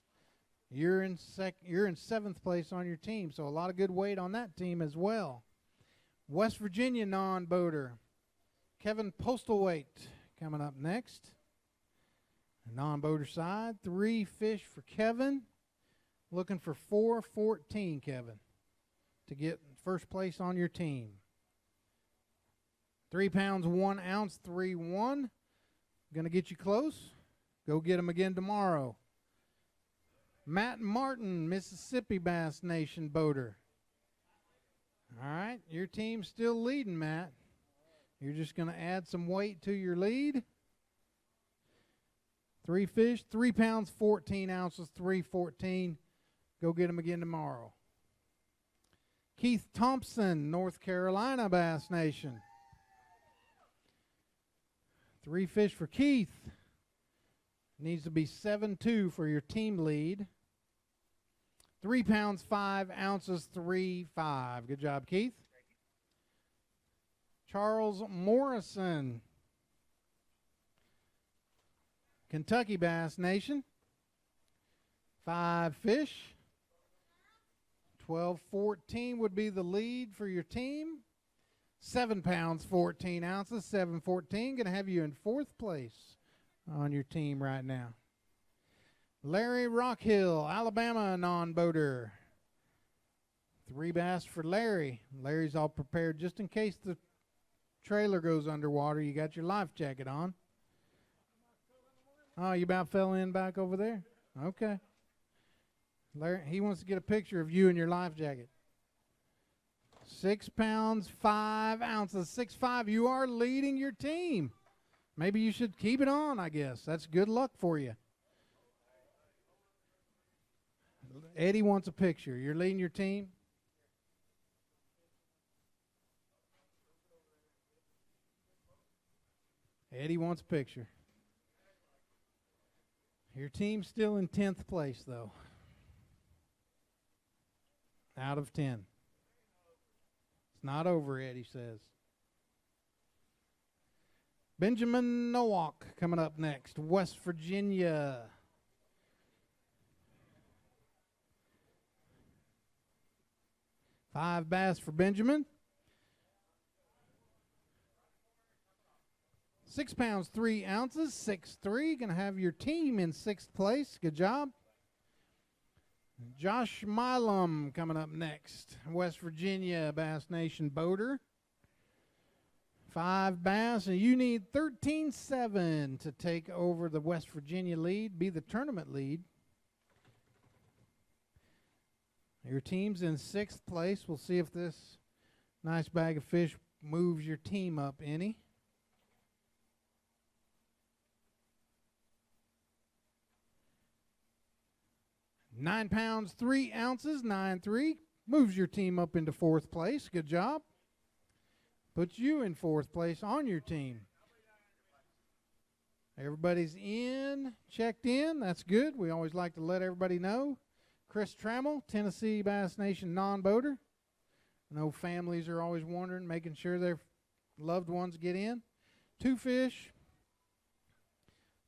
You're in 7th place on your team, so a lot of good weight on that team as well. West Virginia non-boater, Kevin Postlethwaite coming up next. Non-boater side, 3 fish for Kevin. Looking for 414, Kevin, to get 1st place on your team. 3 pounds, 1 ounce, 3-1. Gonna get you close. Go get them again tomorrow. Matt Martin, Mississippi Bass Nation boater. All right, your team's still leading, Matt. You're just going to add some weight to your lead. 3 fish, 3 pounds, 14 ounces, 314. Go get them again tomorrow. Keith Thompson, North Carolina Bass Nation. 3 fish for Keith. Needs to be 7-2 for your team lead. 3 pounds, 5 ounces, 3.5. Good job, Keith. Charles Morrison, Kentucky Bass Nation. 5 fish. 12-14 would be the lead for your team. 7 pounds, 14 ounces, 7.14. Going to have you in 4th place on your team right now. Larry Rockhill, Alabama non-boater. 3 bass for Larry. Larry's all prepared just in case the trailer goes underwater. You got your life jacket on. Oh, you about fell in back over there? Okay. Larry, he wants to get a picture of you in your life jacket. 6 pounds, 5 ounces, 6.5. You are leading your team. Maybe you should keep it on, I guess. That's good luck for you. Eddie wants a picture. You're leading your team? Eddie wants a picture. Your team's still in 10th place, though. Out of 10. It's not over, Eddie says. Benjamin Nowak coming up next, West Virginia. Five bass for Benjamin. 6 pounds, 3 ounces, 6'3". Going to have your team in 6th place. Good job. Josh Milam coming up next, West Virginia Bass Nation boater. 5 bass, and you need 13-7 to take over the West Virginia lead, be the tournament lead. Your team's in 6th place. We'll see if this nice bag of fish moves your team up any. Nine pounds, 3 ounces, 9.3. Moves your team up into 4th place. Good job. Puts you in 4th place on your team. Everybody's in, checked in. That's good. We always like to let everybody know. Chris Trammell, Tennessee Bass Nation non-boater. I know families are always wondering, making sure their loved ones get in. 2 fish,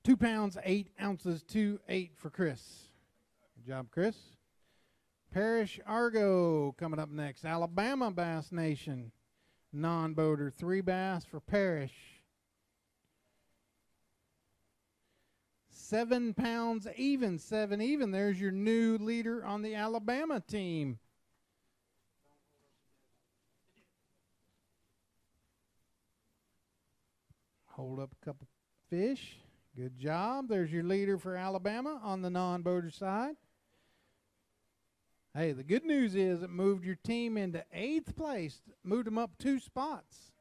2 pounds, 8 ounces, 2.8 for Chris. Good job, Chris. Parrish Argo coming up next. Alabama Bass Nation non-boater. 3 bass for Parrish. 7 pounds even, 7 even. There's your new leader on the Alabama team. Hold up a couple fish. Good job. There's your leader for Alabama on the non-boater side. Hey, the good news is it moved your team into 8th place, moved them up 2 spots.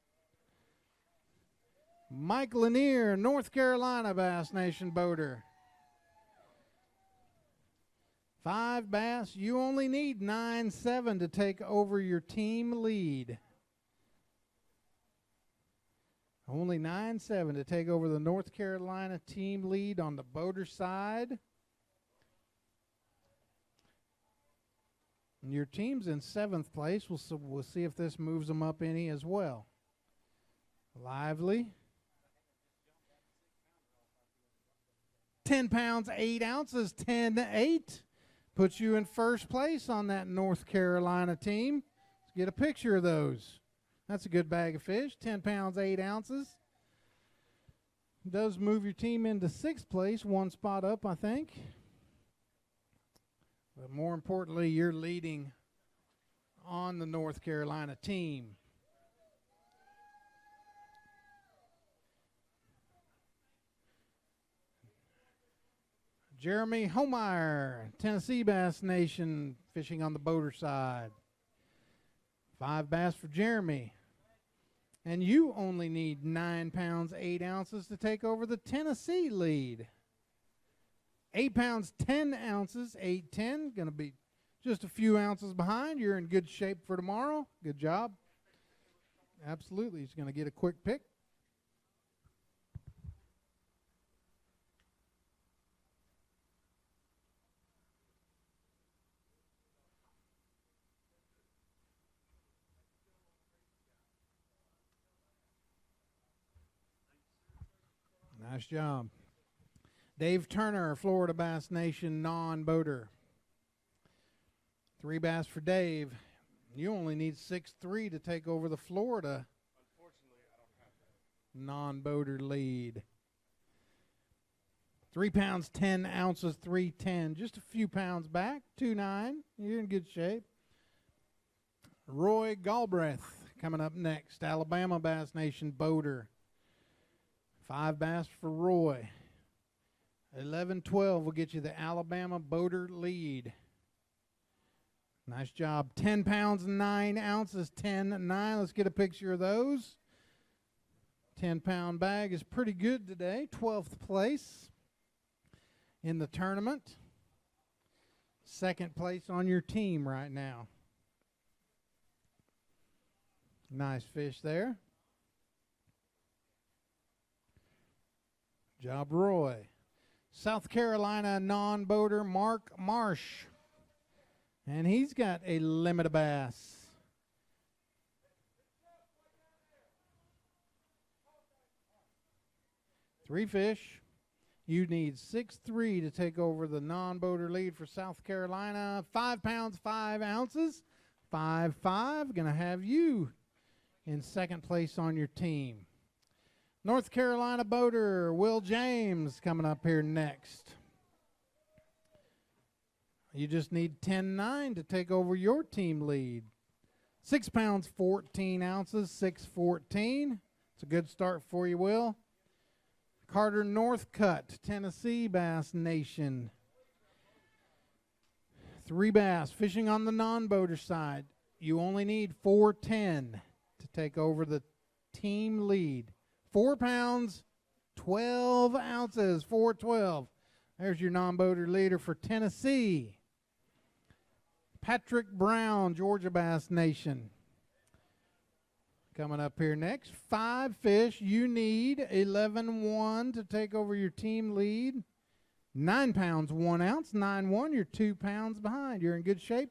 Mike Lanier, North Carolina Bass Nation boater. 5 bass. You only need 9-7 to take over your team lead. Only 9-7 to take over the North Carolina team lead on the boater side. And your team's in 7th place. We'll see if this moves them up any as well. Lively. 10 pounds, 8 ounces, 10-8. Puts you in 1st place on that North Carolina team. Let's get a picture of those. That's a good bag of fish. 10 pounds, 8 ounces. Does move your team into 6th place, 1 spot up, I think. But more importantly, you're leading on the North Carolina team. Jeremy Homeyer, Tennessee Bass Nation, fishing on the boater side. 5 bass for Jeremy. And you only need 9 pounds, 8 ounces to take over the Tennessee lead. 8 pounds, 10 ounces, 8-10. Going to be just a few ounces behind. You're in good shape for tomorrow. Good job. Absolutely. He's going to get a quick pick. Nice job. Dave Turner, Florida Bass Nation non-boater. 3 bass for Dave. You only need 6-3 to take over the Florida non-boater lead. 3 pounds, 10 ounces, 310. Just a few pounds back, 2.9. You're in good shape. Roy Galbraith coming up next. Alabama Bass Nation boater. 5 bass for Roy. 11-12 will get you the Alabama boater lead. Nice job. 10 pounds, 9 ounces, 10-9. Let's get a picture of those. 10-pound bag is pretty good today. 12th place in the tournament. 2nd place on your team right now. Nice fish there. Job, Roy. South Carolina non-boater Mark Marsh. And he's got a limit of bass. Three fish. You need 6-3 to take over the non-boater lead for South Carolina. 5 pounds, 5 ounces. 5-5. Going to have you in 2nd place on your team. North Carolina boater Will James coming up here next. You just need 10-9 to take over your team lead. 6 pounds, 14 ounces, 6-14. It's a good start for you, Will. Carter Northcutt, Tennessee Bass Nation. 3 bass, fishing on the non-boater side. You only need 410 to take over the team lead. 4 pounds, 12 ounces, 412. There's your non-boater leader for Tennessee. Patrick Brown, Georgia Bass Nation. Coming up here next. 5 fish. You need 11-1 to take over your team lead. 9 pounds, 1 ounce, 9-1. You're 2 pounds behind. You're in good shape.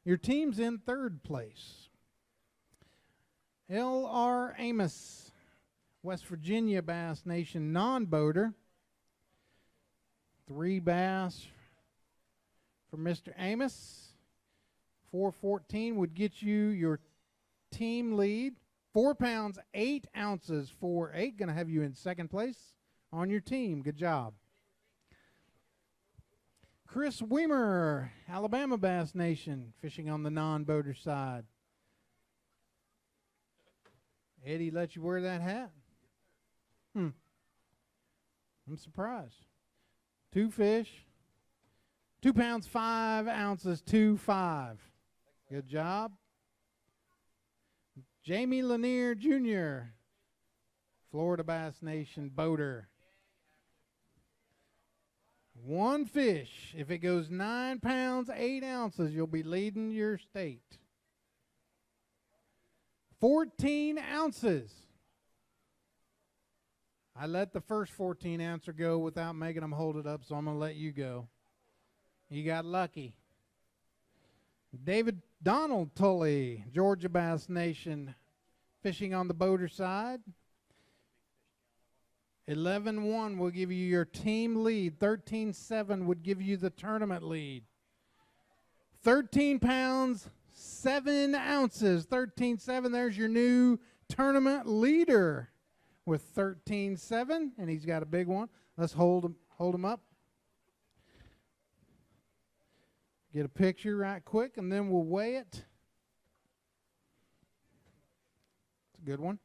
Your team's in 3rd place. L.R. Amos, West Virginia Bass Nation non-boater. 3 bass for Mr. Amos. 414 would get you your team lead. 4 pounds, 8 ounces, 4-8. Going to have you in 2nd place on your team. Good job. Chris Weimer, Alabama Bass Nation, fishing on the non-boater side. Eddie let you wear that hat? I'm surprised. 2 fish. 2 pounds, 5 ounces, 2.5. Good job. Jamie Lanier Jr., Florida Bass Nation boater. 1 fish. If it goes 9 pounds, 8 ounces, you'll be leading your state. 14 ounces. I let the first 14 ouncer go without making them hold it up, so I'm going to let you go. You got lucky. David Donald Tully, Georgia Bass Nation, fishing on the boater side. 11-1 will give you your team lead. 13-7 would give you the tournament lead. 13 pounds, 7 ounces. 13-7, there's your new tournament leader with 13-7, and he's got a big one. Let's hold him up. Get a picture right quick, and then we'll weigh it. It's a good one.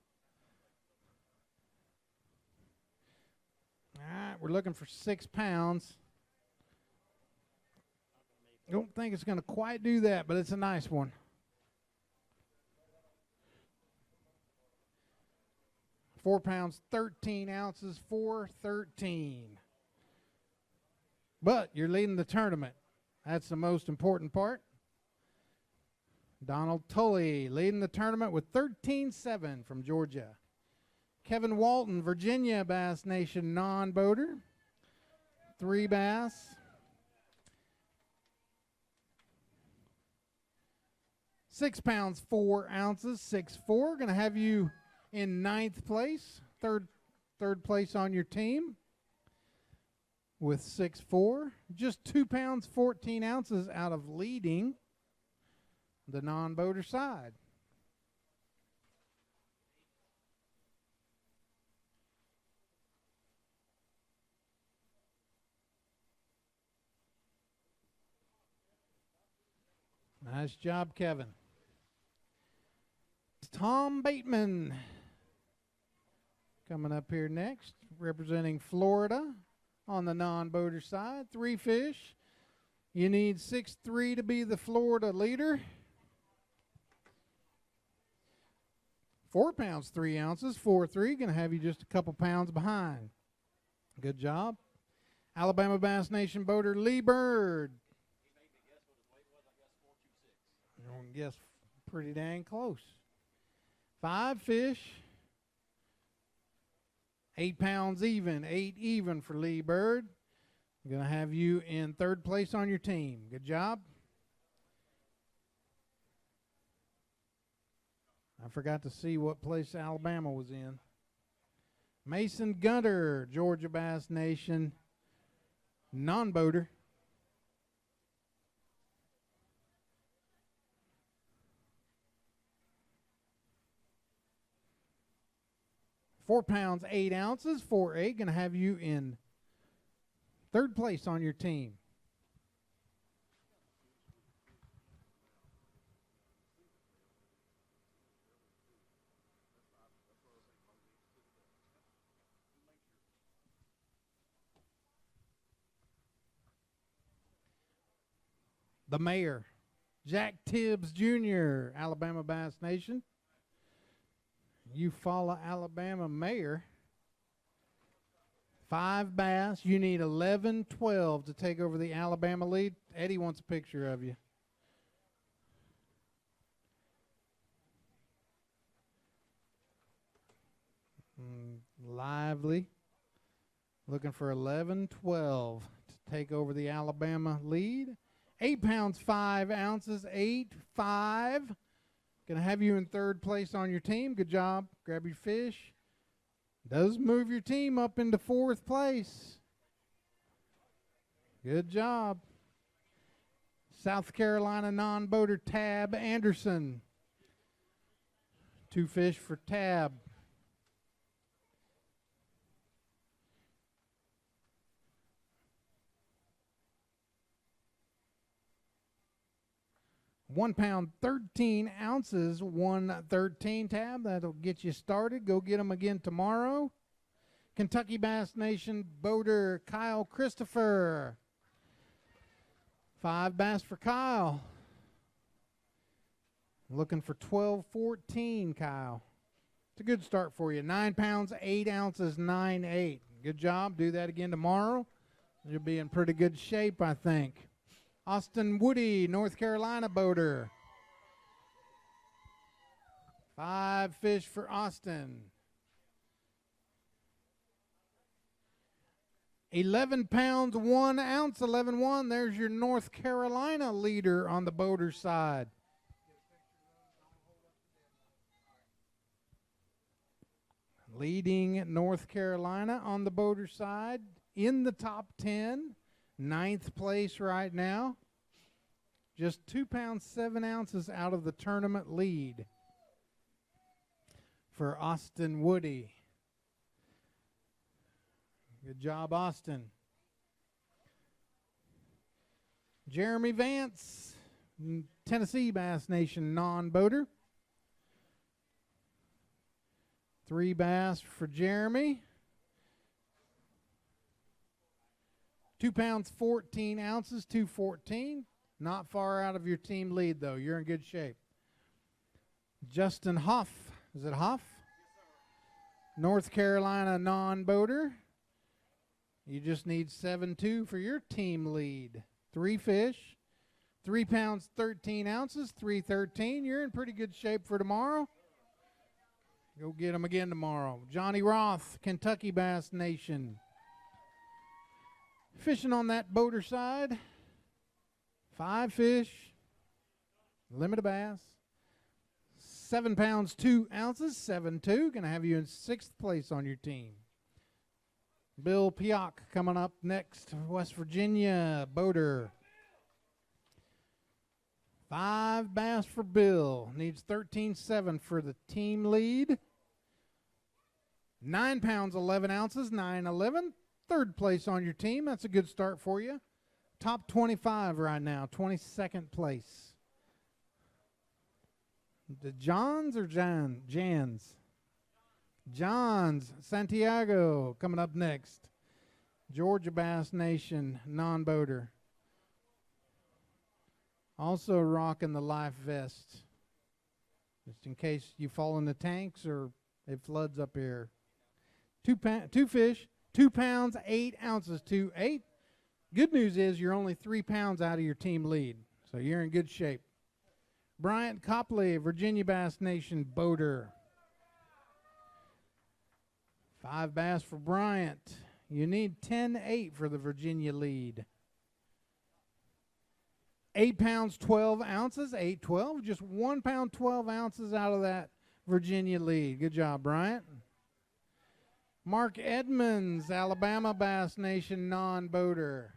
All right, we're looking for 6 pounds. Don't think it's going to quite do that, but it's a nice one. £4 pounds, 13 ounces, 413. But you're leading the tournament. That's the most important part. Donald Tully leading the tournament with 13-7 from Georgia. Kevin Walton, Virginia Bass Nation non-boater. 3 bass. £6 4 ounces, 6'4". Going to have you in 9th place, third place on your team with 6'4". Just 2 pounds 14 ounces out of leading the non-boater side. Nice job, Kevin. Tom Bateman coming up here next, representing Florida on the non-boater side. 3 fish. You need 6'3" to be the Florida leader. 4 pounds 3 ounces, 4'3". Going to have you just a couple pounds behind. Good job. Alabama Bass Nation boater Lee Bird. I guess pretty dang close. 5 fish. 8 pounds even. 8 even for Lee Bird. I'm going to have you in 3rd place on your team. Good job. I forgot to see what place Alabama was in. Mason Gunter, Georgia Bass Nation non-boater. £4 pounds 8 ounces, 4'8". Going to have you in 3rd place on your team. The mayor, Jack Tibbs Jr., Alabama Bass Nation. Eufaula, Alabama mayor. 5 bass. You need 11-12 to take over the Alabama lead. Eddie wants a picture of you. Lively. Looking for 11-12 to take over the Alabama lead. 8 pounds 5 ounces, 8-5. Going to have you in 3rd place on your team. Good job. Grab your fish. Does move your team up into 4th place. Good job. South Carolina non-boater Tab Anderson. 2 fish for Tab. £1 pound 13 ounces, 113 Tab. That'll get you started. Go get them again tomorrow. Kentucky Bass Nation boater Kyle Christopher. 5 bass for Kyle. Looking for 12-14, Kyle. It's a good start for you. 9 pounds, 8 ounces, 9.8. Good job. Do that again tomorrow. You'll be in pretty good shape, I think. Austin Woody, North Carolina boater. 5 fish for Austin. 11 pounds, 1 ounce, 11.1. There's your North Carolina leader on the boater side. Leading North Carolina on the boater side in the top 10. 9th place right now. Just 2 pounds, 7 ounces out of the tournament lead for Austin Woody. Good job, Austin. Jeremy Vance, Tennessee Bass Nation non-boater. 3 bass for Jeremy. 2 pounds, 14 ounces, 214. Not far out of your team lead, though. You're in good shape. Justin Hoff. Is it Hoff? North Carolina non-boater. You just need 7.2 for your team lead. 3 fish. 3 pounds, 13 ounces, 313. You're in pretty good shape for tomorrow. Go get them again tomorrow. Johnny Roth, Kentucky Bass Nation. Fishing on that boater side. 5 fish. Limited bass. 7 pounds, 2 ounces, 7.2. Going to have you in 6th place on your team. Bill Pioch coming up next. West Virginia boater. 5 bass for Bill. Needs 13.7 for the team lead. 9 pounds, 11 ounces, 9.11. 3rd place on your team. That's a good start for you. Top 25 right now, 22nd place. The Johns or Jans? Johns, Santiago coming up next. Georgia Bass Nation non-boater. Also rocking the life vest, just in case you fall in the tanks or it floods up here. 2 fish, 2 pounds, 8 ounces, 2.8. Good news is you're only 3 pounds out of your team lead, so you're in good shape. Bryant Copley, Virginia Bass Nation boater. 5 bass for Bryant. You need 10.8 for the Virginia lead. 8 pounds, 12 ounces, 8.12. Just 1 pound, 12 ounces out of that Virginia lead. Good job, Bryant. Mark Edmonds, Alabama Bass Nation non-boater.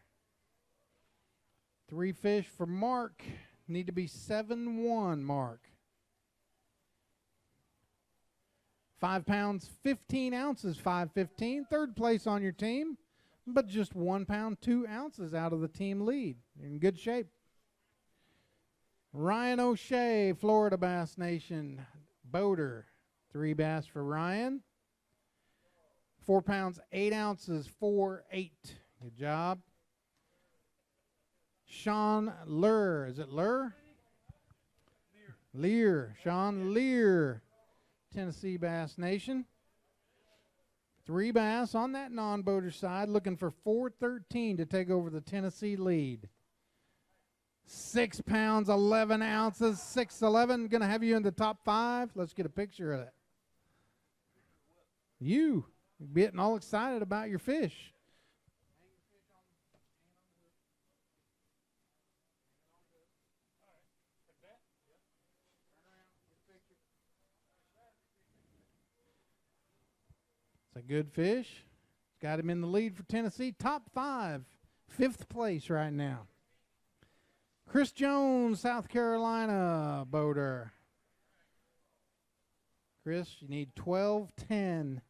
3 fish for Mark. Need to be 7.1, Mark. 5 pounds, 15 ounces, 5.15. 3rd place on your team, but just 1 pound, 2 ounces out of the team lead. In good shape. Ryan O'Shea, Florida Bass Nation boater. 3 bass for Ryan. 4 pounds, 8 ounces, 4.8. Good job. Sean Lear. Is it Lear? Lear. Sean Lear, Tennessee Bass Nation. 3 bass on that non-boater side, looking for 4.13 to take over the Tennessee lead. 6 pounds, 11 ounces, 6.11. Going to have you in the top 5. Let's get a picture of that. You getting all excited about your fish. It's a good fish. Got him in the lead for Tennessee. Top 5. 5th place right now. Chris Jones, South Carolina boater. Chris, you need 12.10.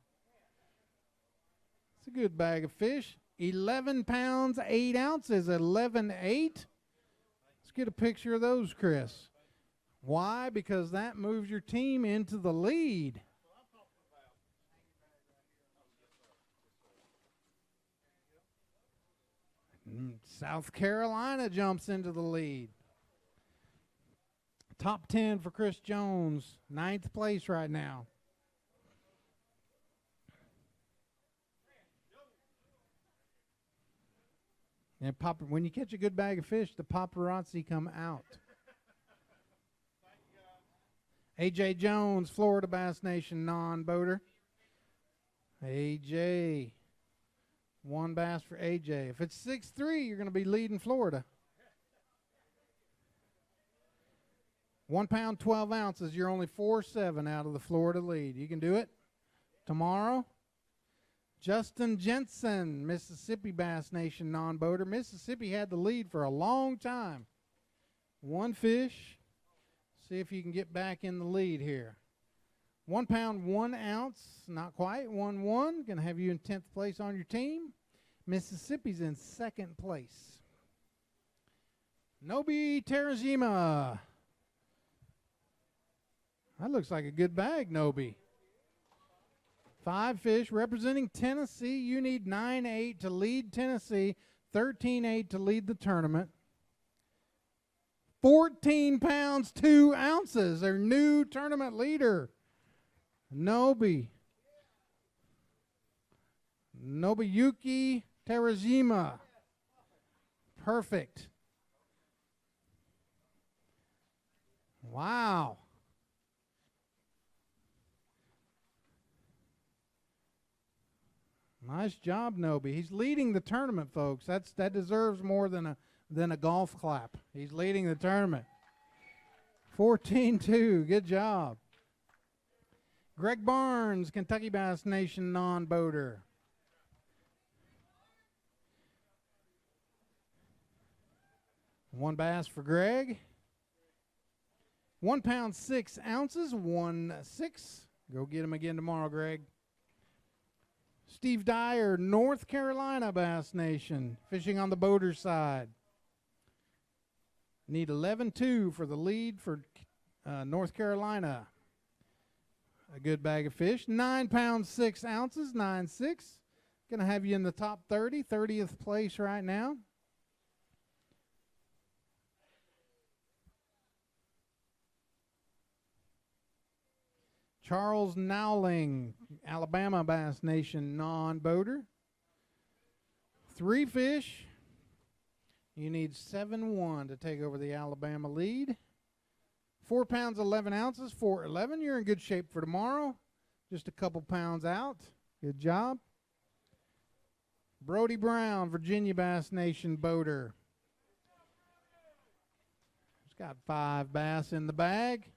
It's a good bag of fish. 11 pounds, 8 ounces, 11.8. Let's get a picture of those, Chris. Why? Because that moves your team into the lead. South Carolina jumps into the lead. Top 10 for Chris Jones, 9th place right now. And when you catch a good bag of fish, the paparazzi come out. A.J. Jones, Florida Bass Nation non-boater. A.J. 1 bass for A.J. If it's 6-3, you're going to be leading Florida. 1 pound, 12 ounces. You're only 4-7 out of the Florida lead. You can do it tomorrow. Justin Jensen, Mississippi Bass Nation non-boater. Mississippi had the lead for a long time. 1 fish. See if you can get back in the lead here. 1 pound, 1 ounce. Not quite. 1-1. Going to have you in 10th place on your team. Mississippi's in 2nd place. Nobi Terajima. That looks like a good bag, Nobi. 5 fish representing Tennessee. You need 9-8 to lead Tennessee, 13-8 to lead the tournament. 14 pounds, 2 ounces. Their new tournament leader, Nobi. Nobuyuki Terajima. Perfect. Wow. Nice job, Nobi. He's leading the tournament, folks. That deserves more than a golf clap. He's leading the tournament. 14-2. Good job. Greg Barnes, Kentucky Bass Nation non-boater. One bass for Greg. 1 pound, 6 ounces. 1-6. Go get him again tomorrow, Greg. Steve Dyer, North Carolina Bass Nation, fishing on the boater side. Need 11-2 for the lead for North Carolina. A good bag of fish. 9 pounds, 6 ounces, 9-6. Going to have you in the top 30, 30th place right now. Charles Nowling, Alabama Bass Nation non-boater. 3 fish. You need 7-1 to take over the Alabama lead. 4 pounds, 11 ounces, 4-11. You're in good shape for tomorrow. Just a couple pounds out. Good job. Brody Brown, Virginia Bass Nation boater. He's got 5 bass in the bag.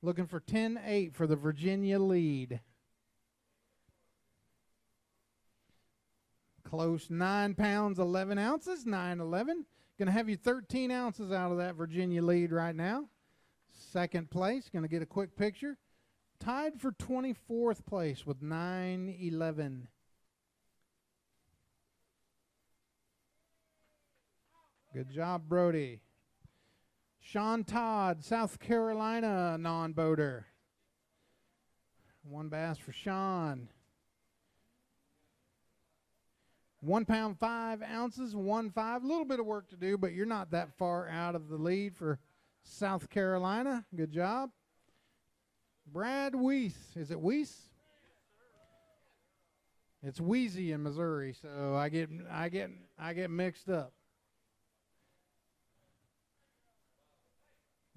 Looking for 10-8 for the Virginia lead. Close, 9 pounds, 11 ounces, 9-11. Going to have you 13 ounces out of that Virginia lead right now. 2nd place, going to get a quick picture. Tied for 24th place with 9-11. Good job, Brody. Sean Todd, South Carolina non-boater. 1 bass for Sean. 1 pound, 5 ounces, 1-5. A little bit of work to do, but you're not that far out of the lead for South Carolina. Good job. Brad Weiss. Is it Weiss? It's Wheezy in Missouri, so I get mixed up.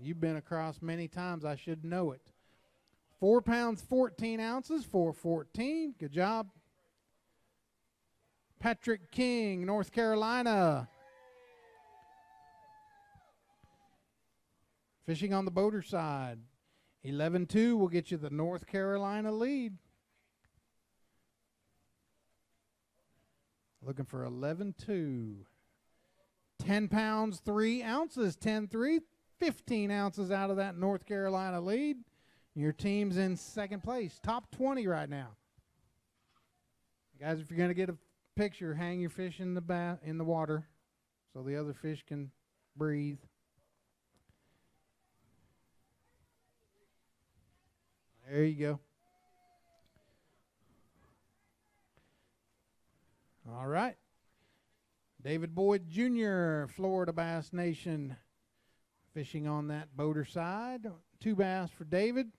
You've been across many times. I should know it. 4 pounds, 14 ounces, 4-14. Good job. Patrick King, North Carolina. Fishing on the boater side. 11-2 will get you the North Carolina lead. Looking for 11-2. 10 pounds, 3 ounces, 10-3. 15 ounces out of that North Carolina lead. Your team's in 2nd place. Top 20 right now. Guys, if you're going to get a picture, hang your fish in the water so the other fish can breathe. There you go. All right. David Boyd Jr., Florida Bass Nation, fishing on that boater side. 2 bass for David.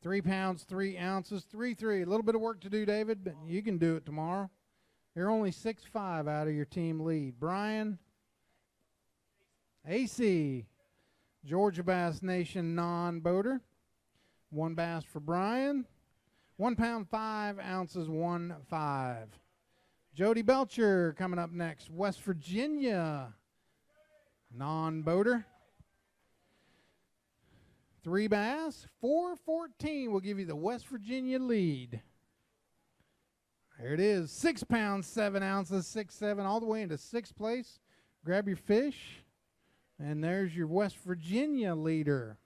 3 pounds, 3 ounces, 3-3. A little bit of work to do, David, but you can do it tomorrow. You're only 6'5" out of your team lead. Brian AC, Georgia Bass Nation non-boater. 1 bass for Brian. 1 pound, 5 ounces, 1.5. Jody Belcher coming up next. West Virginia non-boater. 3 bass, 4.14 will give you the West Virginia lead. There it is, 6 pounds, 7 ounces, 6'7", all the way into 6th place. Grab your fish, and there's your West Virginia leader.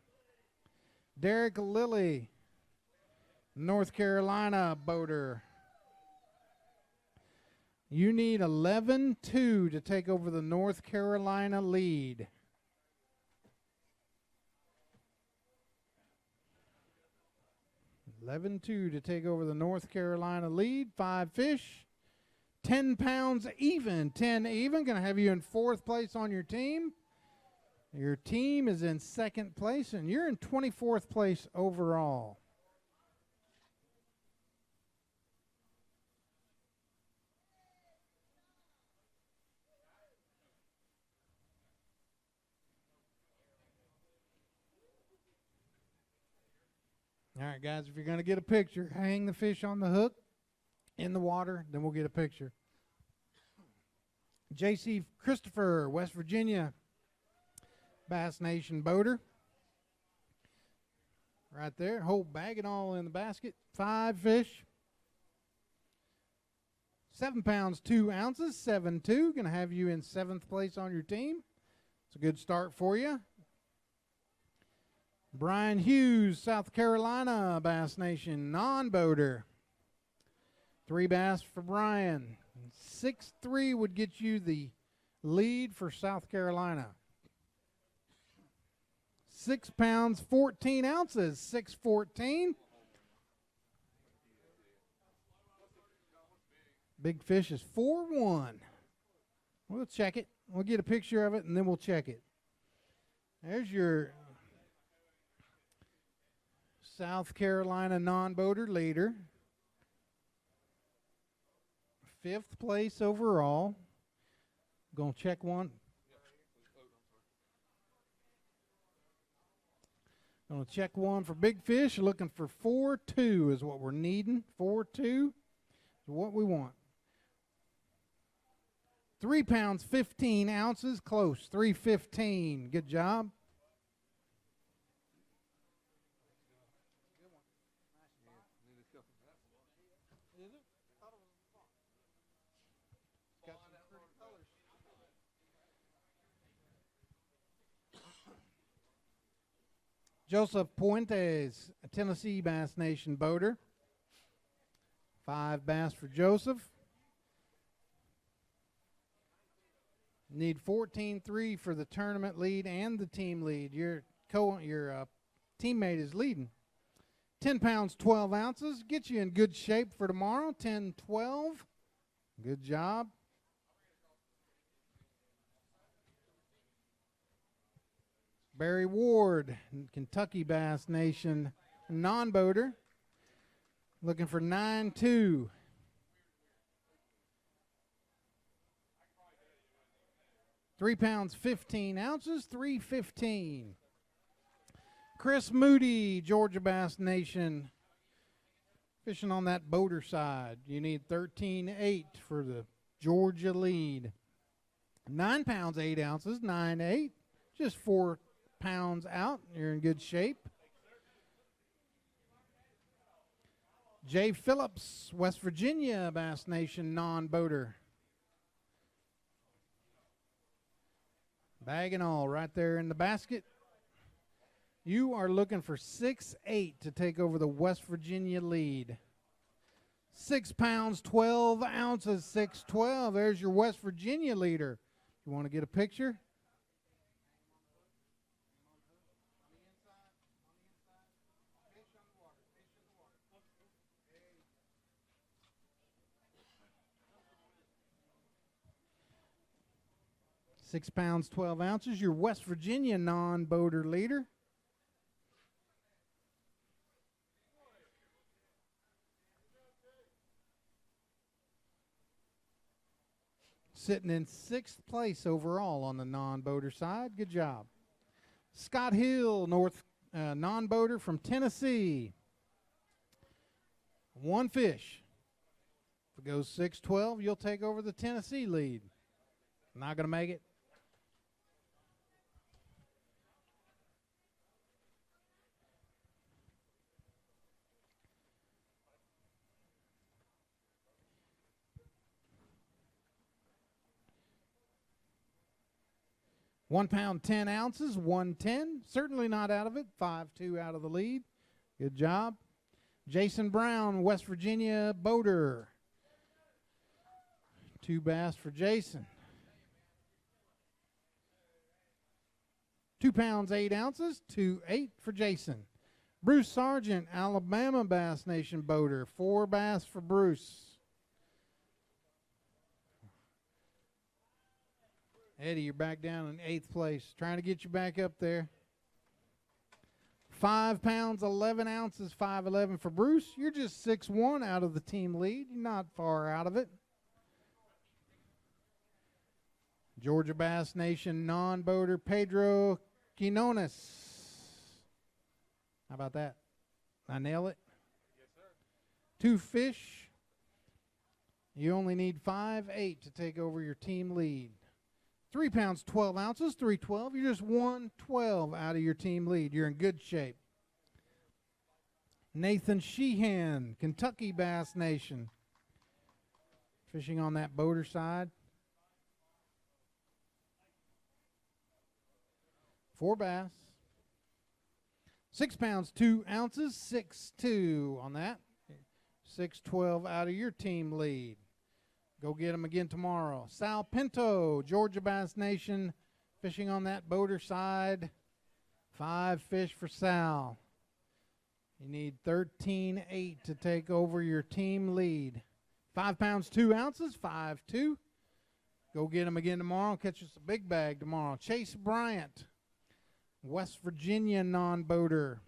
Derek Lilly, North Carolina boater. You need 11-2 to take over the North Carolina lead. to take over the North Carolina lead. 5 fish, 10 pounds even, 10 even. Going to have you in 4th place on your team. Your team is in 2nd place, and you're in 24th place overall. All right, guys, if you're going to get a picture, hang the fish on the hook in the water, then we'll get a picture. J.C. Christopher, West Virginia, Bass Nation boater. Right there, whole bag and all in the basket. 5 fish. 7 pounds, 2 ounces, 7-2. Going to have you in 7th place on your team. It's a good start for you. Brian Hughes, South Carolina, Bass Nation, non-boater. 3 bass for Brian. 6-3 would get you the lead for South Carolina. 6 pounds, 14 ounces, 6.14. Big fish is 4-1. We'll check it. We'll get a picture of it, and then we'll check it. There's your South Carolina non-boater leader. 5th place overall. Going to check one. Going to check one for big fish. Looking for 4-2 is what we're needing. 4-2 is what we want. 3 pounds, 15 ounces. Close. 3.15. Good job. Joseph Puentes, a Tennessee Bass Nation boater. 5 bass for Joseph. Need 14-3 for the tournament lead and the team lead. Your teammate is leading. 10 pounds, 12 ounces. Get you in good shape for tomorrow. 10-12. Good job. Barry Ward, Kentucky Bass Nation non-boater, looking for 9-2. Three pounds, 15 ounces, 3.15. Chris Moody, Georgia Bass Nation, fishing on that boater side. You need 13-8 for the Georgia lead. 9 pounds, 8 ounces, 9-8, just 4 pounds out. You're in good shape. Jay Phillips, West Virginia Bass Nation non-boater. Bag and all right there in the basket. You are looking for 6-8 to take over the West Virginia lead. 6 pounds, 12 ounces, 6.12. There's your West Virginia leader. You want to get a picture? 6 pounds, 12 ounces, your West Virginia non-boater leader. Sitting in 6th place overall on the non-boater side. Good job. Scott Hill, non-boater from Tennessee. 1 fish. If it goes 6-12, you'll take over the Tennessee lead. Not going to make it. £1 pound, 10 ounces, 110. Certainly not out of it. 5-2 out of the lead. Good job. Jason Brown, West Virginia boater. 2 bass for Jason. 2 pounds, 8 ounces, 2-8 for Jason. Bruce Sargent, Alabama Bass Nation boater. 4 bass for Bruce. Eddie, you're back down in 8th place. Trying to get you back up there. 5 pounds, 11 ounces, 5'11 for Bruce. You're just 6'1 out of the team lead. You're not far out of it. Georgia Bass Nation non-boater Pedro Quinones. How about that? I nail it? Yes, sir. 2 fish. You only need 5-8 to take over your team lead. 3 pounds, 12 ounces, 312. You're just 112 out of your team lead. You're in good shape. Nathan Sheehan, Kentucky Bass Nation. Fishing on that boater side. 4 bass. 6 pounds, 2 ounces, 6'2 on that. 612 out of your team lead. Go get them again tomorrow. Sal Pinto, Georgia Bass Nation, fishing on that boater side. 5 fish for Sal. You need 13-8 to take over your team lead. 5 pounds, 2 ounces, 5'2. Go get them again tomorrow. Catch us a big bag tomorrow. Chase Bryant, West Virginia non-boater.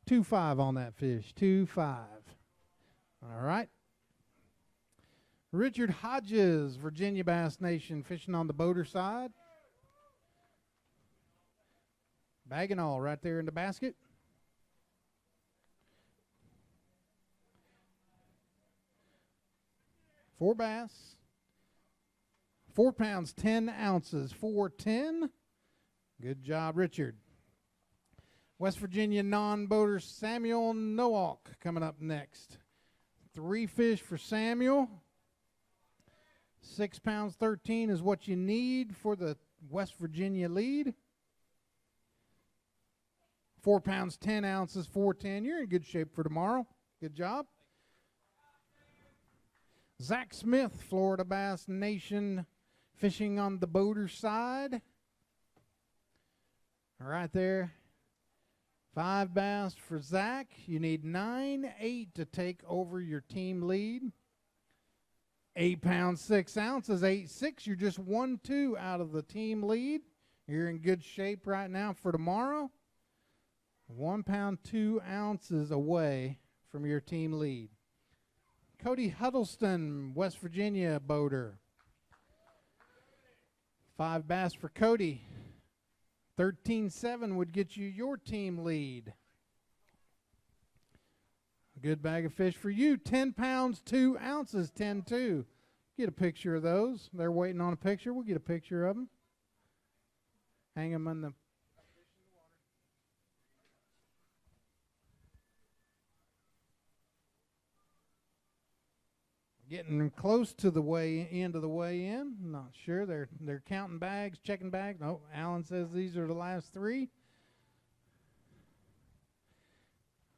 Two 5 on that fish. 2-5. All right. Richard Hodges, Virginia Bass Nation, fishing on the boater side. Bag and all right there in the basket. Four bass. 4 pounds, 10 ounces, 410. Good job, Richard. West Virginia non-boater Samuel Nowalk coming up next. 3 fish for Samuel. 6 pounds, 13 is what you need for the West Virginia lead. 4 pounds, 10 ounces, 410. You're in good shape for tomorrow. Good job. Zach Smith, Florida Bass Nation, fishing on the boater side. All right there. 5 bass for Zach. You need 9-8 to take over your team lead. 8 pounds, 6 ounces, 8-6. You're just 1-2 out of the team lead. You're in good shape right now for tomorrow. 1 pound, 2 ounces away from your team lead. Cody Huddleston, West Virginia boater. 5 bass for Cody. 13-7 would get you your team lead. A good bag of fish for you. 10 pounds, 2 ounces, 10-2. Get a picture of those. They're waiting on a picture. We'll get a picture of them. Hang them on the... Getting close to the end of the weigh-in. Not sure. They're counting bags, checking bags. No, Alan says these are the last 3.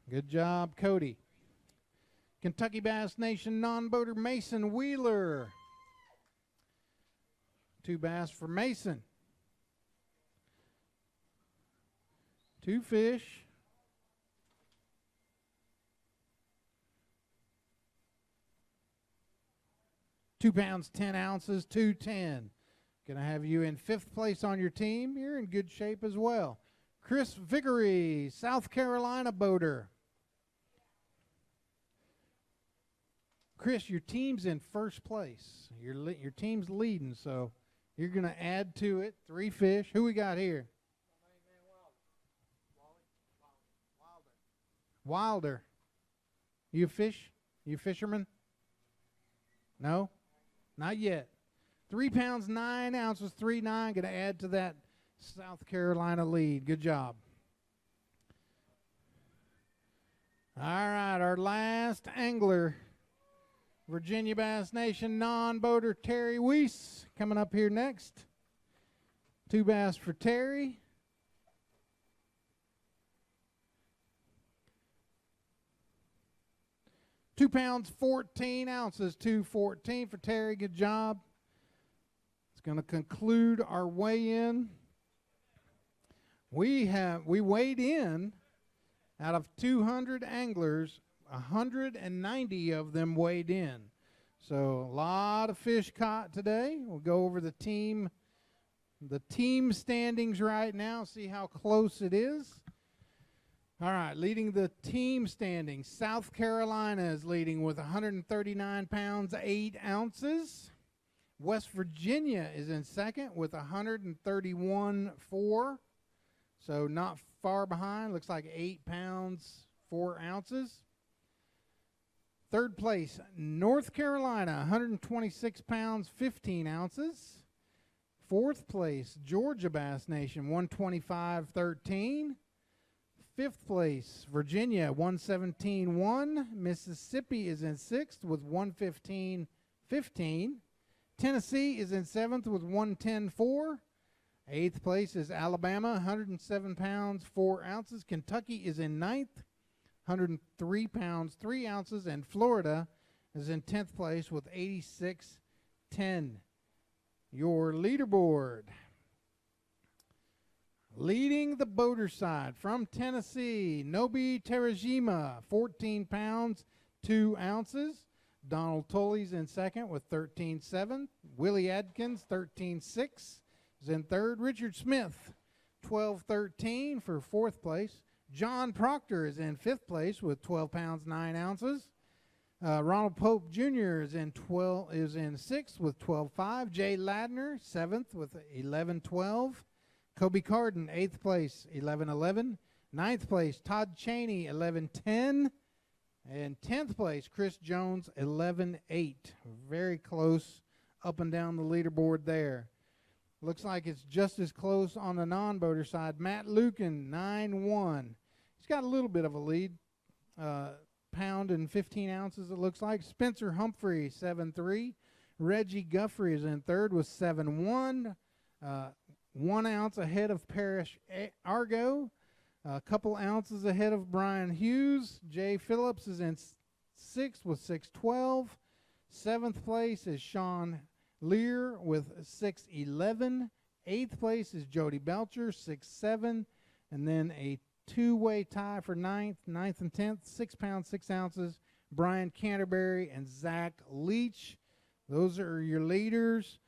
Good job, Cody. Kentucky Bass Nation non-boater Mason Wheeler. 2 bass for Mason. 2 fish. 2 pounds, 10 ounces, 210. Gonna have you in 5th place on your team. You're in good shape as well. Chris Vickery, South Carolina boater. Chris, your team's in 1st place. Your team's leading, so you're gonna add to it. 3 fish. Who we got here? Wilder. You fish? You fisherman? No? Not yet. 3 pounds, 9 ounces, 3.9. Going to add to that South Carolina lead. Good job. All right, our last angler, Virginia Bass Nation non-boater Terry Weiss, coming up here next. 2 bass for Terry. Two pounds, 14 ounces, 214 for Terry. Good job. It's going to conclude our weigh-in. We weighed in out of 200 anglers, 190 of them weighed in. So a lot of fish caught today. We'll go over the team standings right now, see how close it is. All right, leading the team standings, South Carolina is leading with 139 pounds, 8 ounces. West Virginia is in second with 131.4. So not far behind. Looks like 8 pounds, 4 ounces. Third place, North Carolina, 126 pounds, 15 ounces. Fourth place, Georgia Bass Nation, 125.13. Fifth place, Virginia, 117.1. Mississippi is in sixth with 115.15. Tennessee is in seventh with 110.4. Eighth place is Alabama, 107 pounds, 4 ounces. Kentucky is in ninth, 103 pounds, 3 ounces. And Florida is in 10th place with 86.10. Your leaderboard. Leading the boater side from Tennessee, Nobi Terajima, 14 pounds, 2 ounces. Donald Tully's in second with 13.7. Willie Adkins, 13.6, is in third. Richard Smith, 12.13 for fourth place. John Proctor is in fifth place with 12 pounds, 9 ounces. Ronald Pope Jr. is in sixth with 12.5. Jay Ladner, seventh with 11.12. Kobe Carden, 8th place, 11.11. 9th place, Todd Cheney, 11.10. And 10th place, Chris Jones, 11.8. Very close up and down the leaderboard there. Looks like it's just as close on the non-boater side. Matt Lucan, 9.1. He's got a little bit of a lead. Pound and 15 ounces, it looks like. Spencer Humphrey, 7.3. Reggie Guffrey is in third with 7.1. 1 ounce ahead of Parrish Argo. A couple ounces ahead of Brian Hughes. Jay Phillips is in sixth with 6.12. Seventh place is Sean Lear with 6.11. Eighth place is Jody Belcher, 6.7. And then a two-way tie for ninth and 10th, 6 pounds, 6 ounces. Brian Canterbury and Zach Leach. Those are your leaders.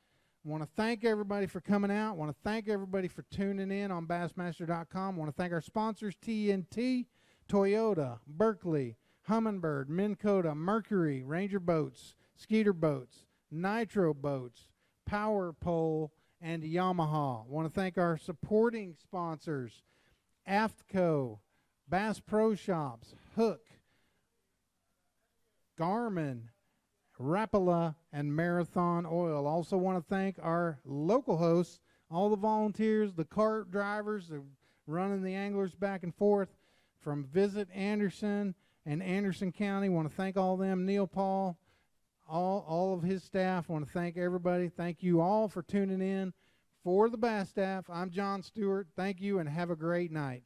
I want to thank everybody for coming out. I want to thank everybody for tuning in on Bassmaster.com. I want to thank our sponsors, TNT, Toyota, Berkeley, Humminbird, Minn Kota, Mercury, Ranger Boats, Skeeter Boats, Nitro Boats, Power Pole, and Yamaha. I want to thank our supporting sponsors, AFTCO, Bass Pro Shops, Hook, Garmin, Rapala, and Marathon Oil. Also want to thank our local hosts, all the volunteers, the cart drivers, the running the anglers back and forth from Visit Anderson and Anderson County. Want to thank all them, Neil Paul, all of his staff. Want to thank everybody. Thank you all for tuning in. For the Bass staff, I'm John Stewart. Thank you and have a great night.